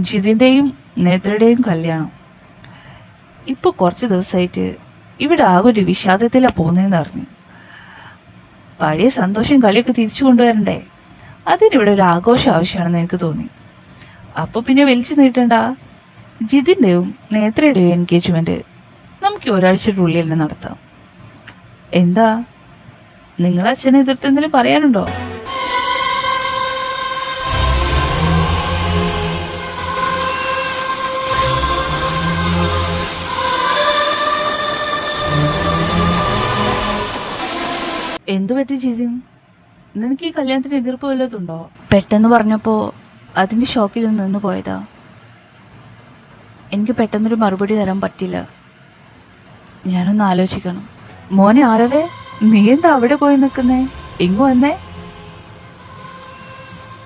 ജിതിന്റെയും നേത്രയുടെയും കല്യാണം. ഇപ്പൊ കുറച്ച് ദിവസമായിട്ട് ഇവിടെ ആകെ ഒരു വിഷാദത്തിലാ പോകുന്നതെന്ന് അറിഞ്ഞു. പഴയ സന്തോഷം കളിയൊക്കെ തിരിച്ചു കൊണ്ടുവരണ്ടേ? അതിനിവിടെ ഒരു ആഘോഷം ആവശ്യമാണെന്ന് എനിക്ക് തോന്നി. അപ്പൊ പിന്നെ വലിച്ചു നീട്ടണ്ട. ജിതിന്റെയും നേത്രയുടെയും എൻഗേജ്മെന്റ് നമുക്ക് ഒരാഴ്ചയുടെ ഉള്ളിൽ തന്നെ നടത്താം. എന്താ, നിങ്ങൾ അച്ഛനെ എതിർത്ത് എന്തെങ്കിലും പറയാനുണ്ടോ? എന്തു പറ്റി ജിതിൻ? നിനക്ക് ഈ കല്യാണത്തിന് എതിർപ്പ് വല്ലതുണ്ടോ? പെട്ടെന്ന് പറഞ്ഞപ്പോ അതിന്റെ ഷോക്കിൽ നിന്ന് പോയതാ. എനിക്ക് പെട്ടെന്നൊരു മറുപടി തരാൻ പറ്റില്ല. ഞാനൊന്ന് ആലോചിക്കണം. മോനെ ആരവേ, നീ എന്താ അവിടെ പോയി നിൽക്കുന്നേ? ഇങ്ങു വന്നേ.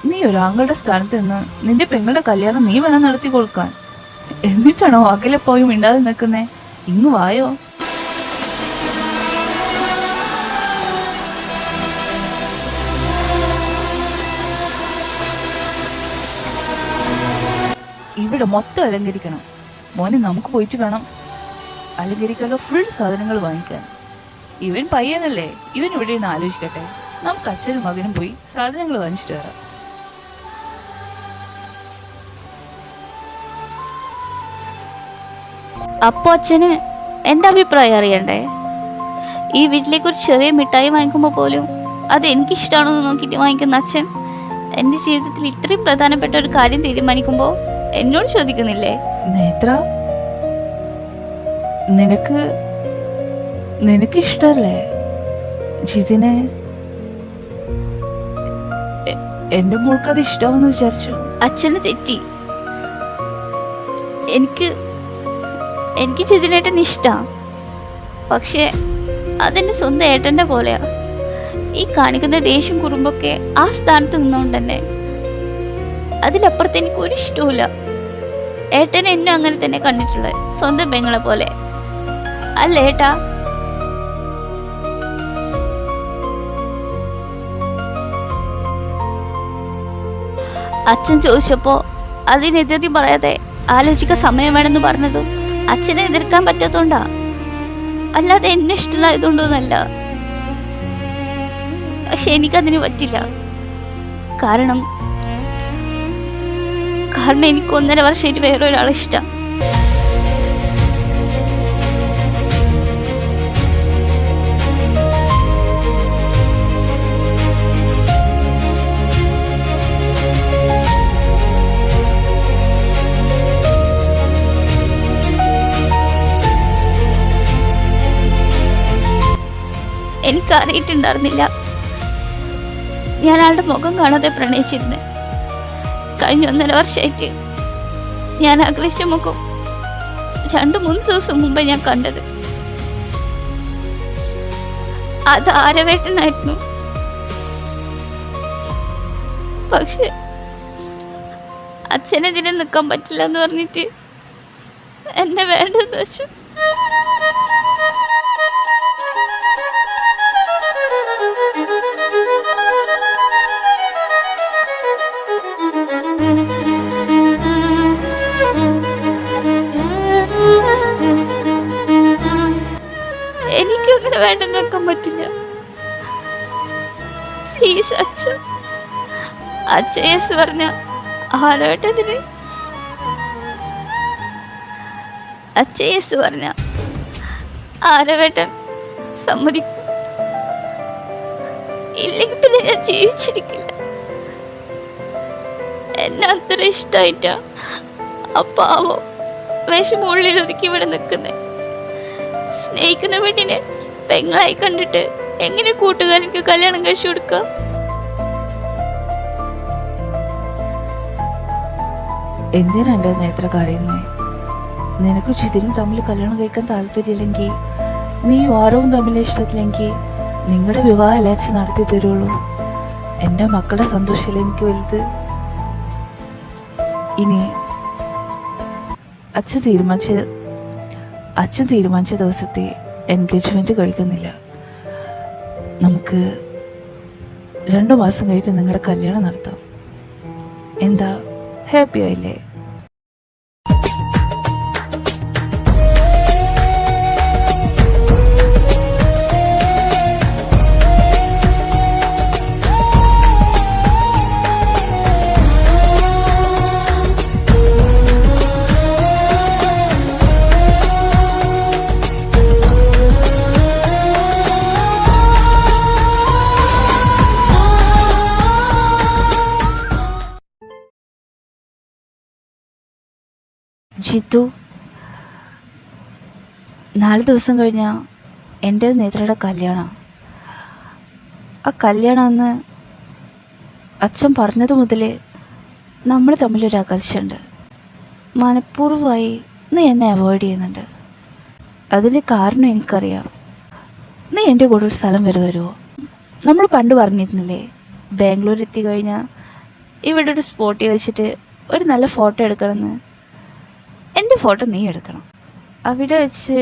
നീ ഒരാങ്ങളുടെ സ്ഥാനത്ത് നിന്ന് നിന്റെ പെങ്ങളുടെ കല്യാണം നീ വേണം നടത്തി കൊടുക്കാൻ. എന്നിട്ടാണോ അകലെ പോയി മിണ്ടാതെ നിൽക്കുന്നേ? ഇങ്ങു വായോ. ഇവിടെ മൊത്തം അലങ്കരിക്കണം മോനെ. നമുക്ക് പോയിട്ട് വേണം അലങ്കരിക്കാനുള്ള ഫുൾ സാധനങ്ങൾ വാങ്ങിക്കാൻ. ഇവൻ പയ്യനല്ലേ, ഇവൻ ഇവിടെ നിന്ന് ആലോചിക്കട്ടെ. നമുക്ക് അച്ഛനും മകനും പോയി സാധനങ്ങൾ വാങ്ങിച്ചിട്ട് വരാം. അപ്പൊ അച്ഛന് എന്റെ അഭിപ്രായം അറിയണ്ടേ? ഈ വീട്ടിലേക്ക് ഒരു ചെറിയ മിഠായി വാങ്ങിക്കുമ്പോ പോലും അത് എനിക്കിഷ്ടമാണോ എന്ന് നോക്കിയിട്ട് വാങ്ങിക്കുന്ന അച്ഛൻ എന്റെ ജീവിതത്തിൽ ഇത്രയും പ്രധാനപ്പെട്ട ഒരു കാര്യം തീരുമാനിക്കുമ്പോ എന്നോട് ചോദിക്കുന്നില്ലേ? നേത്ര, നിനക്ക് ഇഷ്ടല്ലേ ജിതിനെ? എന്റെ മോൾക്ക് അത് ഇഷ്ടമെന്ന് വിചാരിച്ചു. അച്ഛന് തെറ്റി. എനിക്ക് ജിതിനേട്ടൻ ഇഷ്ടാ. പക്ഷെ അതെന്റെ സ്വന്തം ഏട്ടന്റെ പോലെയാ. ഈ കാണിക്കുന്ന ദേഷ്യം കുറുമ്പൊക്കെ ആ സ്ഥാനത്ത് നിന്നുകൊണ്ട് തന്നെ. അതിലപ്പുറത്ത് എനിക്ക് ഒരു ഇഷ്ടവുമില്ല. ഏട്ടൻ എന്നെ അങ്ങനെ തന്നെ കണ്ടിട്ടുള്ളത്, സ്വന്തം പെങ്ങളെ പോലെ. അല്ല ഏട്ടാ? അച്ഛൻ ചോദിച്ചപ്പോ അതിനെതിർത്തി പറയാതെ ആലോചിക്കാൻ സമയം വേണമെന്ന് പറഞ്ഞതും അച്ഛനെ എതിർക്കാൻ പറ്റാത്തോണ്ടാ, അല്ലാതെ എന്നെ ഇഷ്ടമായതുകൊണ്ടൊന്നല്ല. പക്ഷെ എനിക്കതിന് പറ്റില്ല. കാരണം എനിക്ക് 1.5 വർഷമായിട്ട് വേറെ ഒരാളെ ഇഷ്ടം. എനിക്കറിയിട്ടുണ്ടായിരുന്നില്ല ഞാൻ ആളുടെ മുഖം കാണാതെ പ്രണയിച്ചിരുന്നു. കഴിഞ്ഞ 1.5 വർഷമായിട്ട് ഞാൻ ആഗ്രഹിച്ച മുഖം 2-3 ദിവസം മുമ്പ് ഞാൻ കണ്ടത്. അത് ആരവേട്ടനായിരുന്നു. പക്ഷെ അച്ഛനെതിരെ നിൽക്കാൻ പറ്റില്ല എന്ന് പറഞ്ഞിട്ട് എന്നെ വേണ്ടെന്ന് വെച്ചു. എനിക്കങ്ങനെ വേണ്ടെന്ന് വെക്കാൻ പറ്റില്ല. പ്ലീസ് അച്ഛൻ യെസ് പറഞ്ഞ ആരോട്ടത്തിന് അച്ഛൻ യെസ് പറഞ്ഞ ആരവേട്ടൻ സമ്മതിക്കും. ഇല്ലെങ്കിൽ പിന്നെ ഞാൻ ജീവിച്ചിരിക്കില്ല. എന്നെ അത്ര ഇഷ്ടായിട്ടാ ആ പാവം വിഷമുള്ളിൽ ഒതുക്കി ഇവിടെ നിൽക്കുന്നേ. സ്നേഹിക്കുന്ന വീട്ടിനെ പെങ്ങളായി കണ്ടിട്ട് എങ്ങനെ കൂട്ടുകാർക്ക് കല്യാണം കഴിച്ചു കൊടുക്കാം? എന്തിനാ എൻ്റെ നേത്ര കരയുന്നേ? നിനക്ക് ചിതിനും തമ്മിൽ കല്യാണം കഴിക്കാൻ താല്പര്യമില്ലെങ്കിൽ, നീ ആരവും തമ്മിൽ ഇഷ്ടത്തില്ലെങ്കിൽ നിങ്ങളുടെ വിവാഹം അലച്ച് നടത്തി തരുള്ളൂ. എൻ്റെ മക്കളുടെ സന്തോഷമല്ലേ എനിക്ക് വലുത്. ഇനി അച്ഛൻ തീരുമാനിച്ച ദിവസത്തെ എൻഗേജ്മെന്റ് കഴിക്കുന്നില്ല. നമുക്ക് 2 മാസം കഴിഞ്ഞ് നിങ്ങളുടെ കല്യാണം നടത്താം. എന്താ, ഹാപ്പി ആയില്ലേ? ജിത്തു, 4 ദിവസം കഴിഞ്ഞാൽ എൻ്റെ നേത്രയുടെ കല്യാണം. ആ കല്യാണം അന്ന് അച്ഛൻ പറഞ്ഞത് മുതൽ നമ്മൾ തമ്മിലൊരു അകൽച്ചയുണ്ട്. മനഃപൂർവ്വമായി നീ എന്നെ അവോയ്ഡ് ചെയ്യുന്നുണ്ട്. അതിൻ്റെ കാരണം എനിക്കറിയാം. നീ എൻ്റെ കൂടെ ഒരു സ്ഥലം വരെ വരുമോ? നമ്മൾ പണ്ട് പറഞ്ഞിരുന്നില്ലേ, ബാംഗ്ലൂർ എത്തിക്കഴിഞ്ഞാൽ ഇവിടെ ഒരു സ്പോട്ടിൽ വെച്ചിട്ട് ഒരു നല്ല ഫോട്ടോ എടുക്കണമെന്ന്. എൻ്റെ ഫോട്ടോ നീ എടുക്കണം. അവിടെ വെച്ച്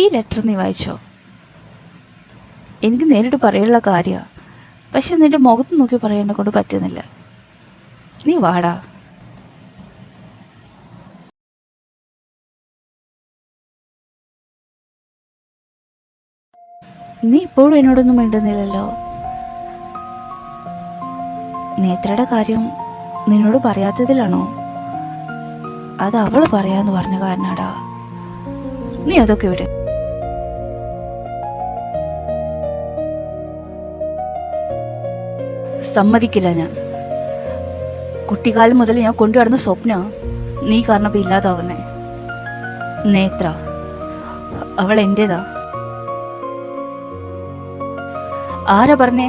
ഈ ലെറ്റർ നീ വായിച്ചോ. എനിക്ക് നേരിട്ട് പറയാനുള്ള കാര്യമാണ്, പക്ഷെ നിന്റെ മുഖത്ത് നോക്കി പറയാനെ കൊണ്ട് പറ്റുന്നില്ല. നീ വാടാ. നീ ഇപ്പോഴും എന്നോടൊന്നും മിണ്ടുന്നില്ലല്ലോ. നേത്രയുടെ കാര്യം നിന്നോട് പറയാത്തതിലാണോ? അത് അവള് പറയാന്ന് പറഞ്ഞ കാരണാടാ. നീ അതൊക്കെ ഇവിടെ. സമ്മതിക്കില്ല ഞാൻ. കുട്ടിക്കാലം മുതൽ ഞാൻ കൊണ്ടുവരുന്ന സ്വപ്ന നീ കാരണം ഇല്ലാതാവുന്നേ. നേത്ര അവൾ എന്റേതാ. ആരാ പറഞ്ഞേ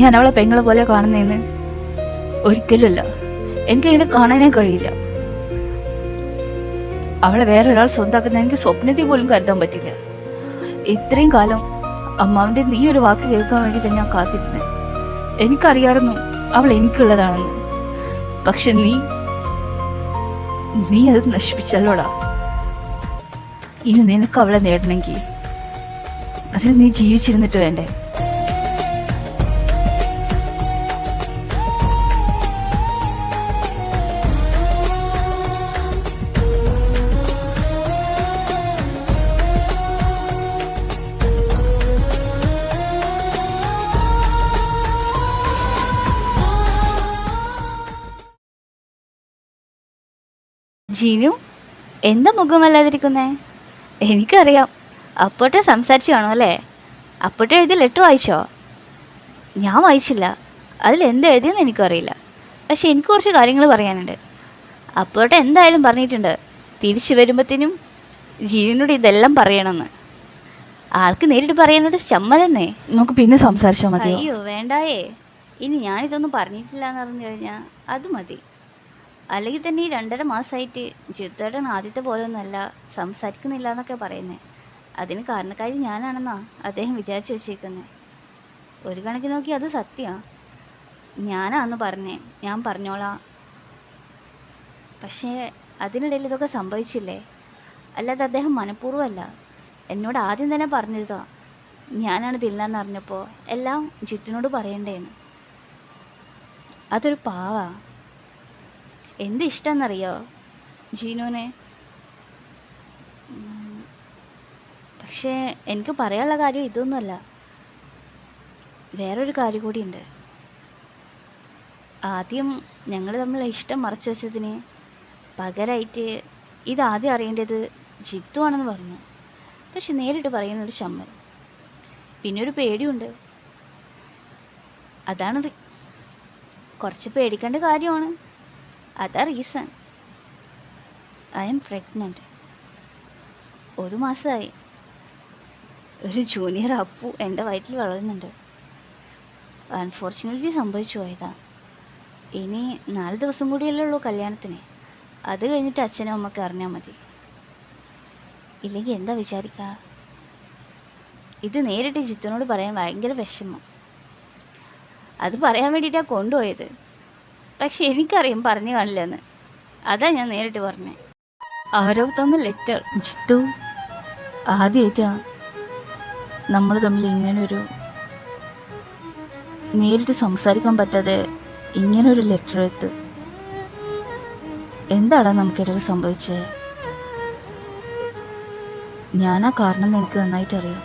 ഞാൻ അവളെ പെങ്ങളെ പോലെ കാണുന്നേന്ന്? ഒരിക്കലുമല്ല. എനിക്കങ്ങനെ കാണാനേ കഴിയില്ല. അവളെ വേറൊരാൾ സ്വന്തമാക്കുന്ന എനിക്ക് സ്വപ്നത്തിൽ പോലും കരുതാൻ പറ്റില്ല. ഇത്രയും കാലം അമ്മാവിന്റെ നീ ഒരു വാക്ക് കേൾക്കാൻ വേണ്ടിയിട്ട് ഞാൻ കാത്തിരുന്നേ. എനിക്കറിയാമായിരുന്നു അവൾ എനിക്കുള്ളതാണെന്ന്. പക്ഷെ നീ അത് നശിപ്പിച്ചല്ലോടാ. ഇനി നിനക്ക് അവളെ നേടണമെങ്കിൽ അതിൽ നീ ജീവിച്ചിരുന്നിട്ട് വേണ്ടേ? ജീനു, എന്താ മുഖമല്ലാതിരിക്കുന്നേ? എനിക്കറിയാം, അപ്പോട്ടെ സംസാരിച്ചു കാണും അല്ലേ? അപ്പോട്ടെ എഴുതിയ ലെറ്റർ വായിച്ചോ? ഞാൻ വായിച്ചില്ല. അതിൽ എന്ത് എഴുതിയെന്ന് എനിക്കറിയില്ല. പക്ഷെ എനിക്ക് കുറച്ച് കാര്യങ്ങൾ പറയാനുണ്ട്. അപ്പോട്ടെ എന്തായാലും പറഞ്ഞിട്ടുണ്ട് തിരിച്ചു വരുമ്പോഴത്തേനും ജീനുനോട് ഇതെല്ലാം പറയണമെന്ന്. ആൾക്ക് നേരിട്ട് പറയാനൊരു ചമ്മലെന്നേ. നമുക്ക് പിന്നെ സംസാരിച്ചാൽ മതി. അയ്യോ വേണ്ടായേ. ഇനി ഞാനിതൊന്നും പറഞ്ഞിട്ടില്ല എന്ന് പറഞ്ഞു കഴിഞ്ഞാൽ അത് മതി. അല്ലെങ്കിൽ തന്നെ ഈ 2.5 മാസമായിട്ട് ജിത്തേട്ടൻ ആദ്യത്തെ പോലെ ഒന്നുമല്ല, സംസാരിക്കുന്നില്ല എന്നൊക്കെ പറയുന്നത്. അതിന് കാരണക്കാരി ഞാനാണെന്നാ അദ്ദേഹം വിചാരിച്ചു വെച്ചേക്കുന്നത്. ഒരു കണക്കിന് നോക്കി അത് സത്യമാണ്. ഞാനാന്ന് പറഞ്ഞേ, ഞാൻ പറഞ്ഞോളാം. പക്ഷേ അതിനിടയിൽ ഇതൊക്കെ സംഭവിച്ചില്ലേ? അല്ലാതെ അദ്ദേഹം മനഃപൂർവ്വമല്ല, എന്നോട് ആദ്യം തന്നെ പറഞ്ഞതാ. ഞാനാണ് ദിൽനാന്ന് അറിഞ്ഞപ്പോൾ എല്ലാം ജിത്തിനോട് പറയണ്ടേന്ന്. അതൊരു പാവാ. എന്ത് ഇഷ്ടമെന്നറിയോ ജീനുവിനെ? പക്ഷേ എനിക്ക് പറയാനുള്ള കാര്യം ഇതൊന്നുമല്ല, വേറൊരു കാര്യം കൂടിയുണ്ട്. ആദ്യം ഞങ്ങൾ തമ്മിൽ ഇഷ്ടം മറച്ചു വെച്ചതിന് പകരമായിട്ട് ഇതാദ്യം അറിയേണ്ടത് ജിത്തു ആണെന്ന് പറഞ്ഞു. പക്ഷെ നേരിട്ട് പറയുന്നൊരു ചമ്മൽ, പിന്നെ ഒരു പേടിയുണ്ട്. അതാണത്. കുറച്ച് പേടിക്കേണ്ട കാര്യമാണ്. അതാ റീസൺ. I M pregnant. 1 മാസമായി. ഒരു ജൂനിയർ അപ്പു എൻ്റെ വയറ്റിൽ വളരുന്നുണ്ട്. അൺഫോർച്ചുനേറ്റ്ലി സംഭവിച്ചു പോയതാ. ഇനി 4 ദിവസം കൂടിയല്ലേ ഉള്ളൂ കല്യാണത്തിന്. അത് കഴിഞ്ഞിട്ട് അച്ഛനും അമ്മയ്ക്ക് അറിഞ്ഞാൽ മതി. ഇല്ലെങ്കിൽ എന്താ വിചാരിക്കുക? ഇത് നേരിട്ട് ജിത്തുനോട് പറയാൻ ഭയങ്കര വിഷമം. അത് പറയാൻ വേണ്ടിയിട്ടാണ് കൊണ്ടുപോയത്. പക്ഷെ എനിക്കറിയാം പറഞ്ഞു കാണില്ലെന്ന്. അതാ ഞാൻ നേരിട്ട് പറഞ്ഞേ. ആരോ തന്ന ലെറ്റർ. ജിത്തു, ആദ്യമായിട്ടാ നമ്മൾ തമ്മിൽ ഇങ്ങനൊരു നേരിട്ട് സംസാരിക്കാൻ പറ്റാതെ ഇങ്ങനൊരു ലെറ്റർ എത്ത്. എന്താടാ നമുക്കിടയിൽ സംഭവിച്ചത്? ഞാനാ കാരണം എനിക്ക് നന്നായിട്ട് അറിയാം.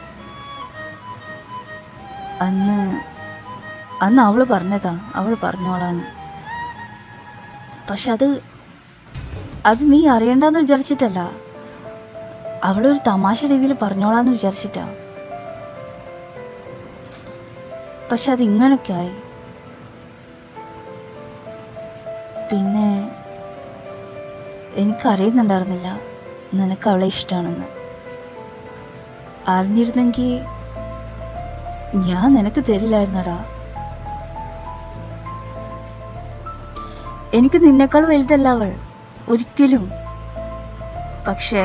അന്ന് അവള് പറഞ്ഞതാ, അവള് പറഞ്ഞോളാന്ന്. പക്ഷെ അത് നീ അറിയണ്ടെന്ന് വിചാരിച്ചിട്ടല്ല, അവളൊരു തമാശ രീതിയിൽ പറഞ്ഞോളാന്ന് വിചാരിച്ചിട്ടാ. പക്ഷെ അത് ഇങ്ങനൊക്കെ ആയി. പിന്നെ എനിക്കറിയുന്നുണ്ടായിരുന്നില്ല നിനക്ക് അവളെ ഇഷ്ടമാണെന്ന്. അറിഞ്ഞിരുന്നെങ്കിൽ ഞാൻ നിനക്ക് തരില്ലായിരുന്നടാ. എനിക്ക് നിന്നേക്കാൾ വലുതല്ല അവൾ, ഒരിക്കലും. പക്ഷേ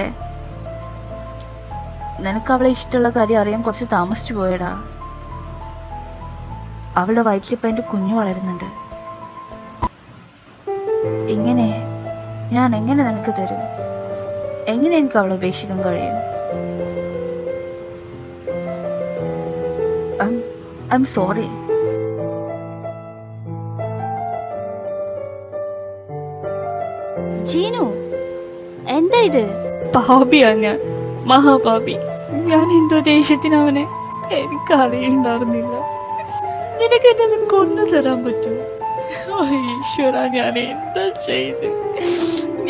നിനക്ക് അവളെ ഇഷ്ടമുള്ള കാര്യം അറിയാൻ കുറച്ച് താമസിച്ചു പോയടാ. അവളുടെ വയറ്റിലിപ്പം എൻ്റെ കുഞ്ഞു വളരുന്നുണ്ട്. ഞാൻ എങ്ങനെ നിനക്ക് തരും? എങ്ങനെ എനിക്ക് അവളെ ഉപേക്ഷിക്കാൻ കഴിയും? I'm sorry. ജീനു, എന്താ ഇത്? പാപിയാ ഞാൻ, മഹാപാപി. ഞാൻ എന്തോ ദേഷ്യത്തിനവനെ എനിക്കറിയുണ്ടായിരുന്നില്ല. നിനക്ക് എന്നെ കൊന്നു തരാൻ പറ്റുമോ? ഈശ്വര, ഞാൻ എന്താ ചെയ്ത്?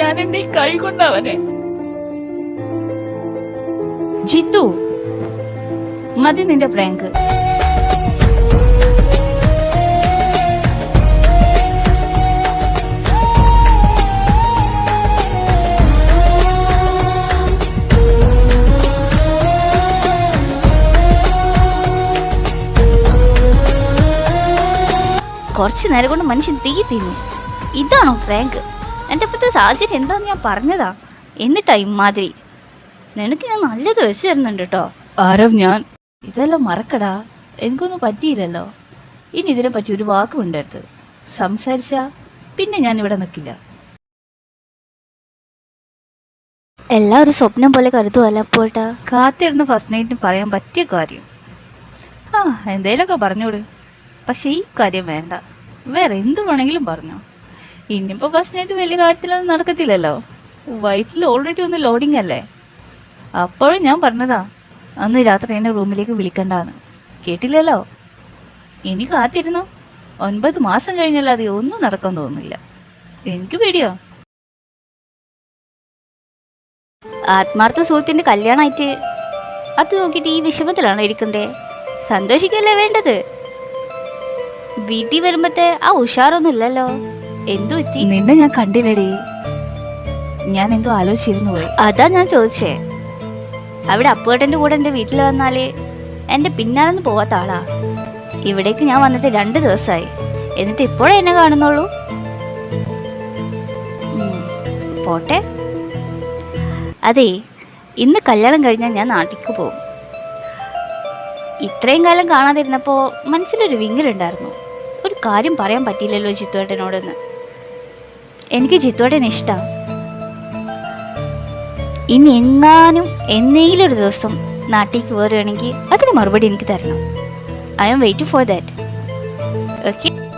ഞാൻ എന്റെ കൈ കൊണ്ടവനെ. ജിത്തു, മതി നിന്റെ പ്രാങ്ക്. കുറച്ചു നേരം കൊണ്ട് മനുഷ്യൻ തീ തിന്നു. ഇതാണോ പ്രാങ്ക്? എൻ്റെ അപ്പുറത്തെ സാഹചര്യം എന്താന്ന് ഞാൻ പറഞ്ഞതാ. എന്നിട്ടാ ഇമാതിരി. നിനക്ക് ഞാൻ നല്ലത് വെച്ച് തരുന്നുണ്ട് കേട്ടോ. ആരവ്, ഞാൻ ഇതെല്ലാം മറക്കടാ. എനിക്കൊന്നും പറ്റിയില്ലല്ലോ. ഇനി ഇതിനെ പറ്റി ഒരു വാക്കും ഉണ്ടായിരുന്നു. സംസാരിച്ചാ പിന്നെ ഞാൻ ഇവിടെ നിൽക്കില്ല. എല്ലാം ഒരു സ്വപ്നം പോലെ കരുതുവല്ല പോട്ടാ. കാത്തിരുന്ന് ഫസ്റ്റ് നൈറ്റിന് പറയാൻ പറ്റിയ കാര്യം എന്തേലൊക്കെ പറഞ്ഞോട്. പക്ഷെ ഈ കാര്യം വേണ്ട. വേറെ എന്ത് വേണമെങ്കിലും പറഞ്ഞോ. ഇനിയിപ്പോ ഫസ്റ്റ് നൈറ്റ് വലിയ കാര്യത്തിലൊന്നും നടക്കത്തില്ലല്ലോ. വയറ്റിൽ ഓൾറെഡി ഒന്ന് ലോഡിങ് അല്ലേ. അപ്പോഴും ഞാൻ പറഞ്ഞതാ അന്ന് രാത്രി എന്നെ റൂമിലേക്ക് വിളിക്കണ്ടാന്ന്. കേട്ടില്ലല്ലോ. ഇനി കാത്തിരുന്നു. 9 മാസം കഴിഞ്ഞല്ലാതെ ഒന്നും നടക്കാൻ തോന്നുന്നില്ല. എനിക്ക് പേടിയോ? ആത്മാർത്ഥ സുഹൃത്തിന്റെ കല്യാണമായിട്ട് അത് നോക്കിയിട്ട് ഈ വിഷമത്തിലാണോ ഇരിക്കണ്ടേ? സന്തോഷിക്കല്ലേ വേണ്ടത്. വീട്ടിൽ വരുമ്പത്തെ ആ ഉഷാറൊന്നും ഇല്ലല്ലോ. എന്തു പറ്റി? നിന്നെ ഞാൻ കണ്ടില്ലടി. ഞാൻ എന്തോ ആലോചിച്ചിരുന്നു പോയി. അതാ ഞാൻ ചോദിച്ചേ. അവിടെ അപ്പുവേട്ടന്റെ കൂടെ എന്റെ വീട്ടിൽ വന്നാല് എന്റെ പിന്നാലൊന്നും പോവാത്ത ആളാ. ഇവിടേക്ക് ഞാൻ വന്നിട്ട് 2 ദിവസമായി. എന്നിട്ട് ഇപ്പോഴേ എന്നെ കാണുന്നുള്ളൂ. പോട്ടെ. അതെ, ഇന്ന് കല്യാണം കഴിഞ്ഞാൽ ഞാൻ നാട്ടിലേക്ക് പോകും. ഇത്രയും കാലം കാണാതിരുന്നപ്പോൾ മനസ്സിലൊരു വിങ്ങലുണ്ടായിരുന്നു, ഒരു കാര്യം പറയാൻ പറ്റിയില്ലല്ലോ ജിത്തുവേട്ടനോടൊന്ന്. എനിക്ക് ജിത്തുവേട്ടനെ ഇഷ്ടമാണ്. ഇനി എങ്ങാനും എന്തെങ്കിലും ഒരു ദിവസം നാട്ടിലേക്ക് കയറുകയാണെങ്കിൽ അതിന് മറുപടി എനിക്ക് തരണം. I am waiting for that. Okay.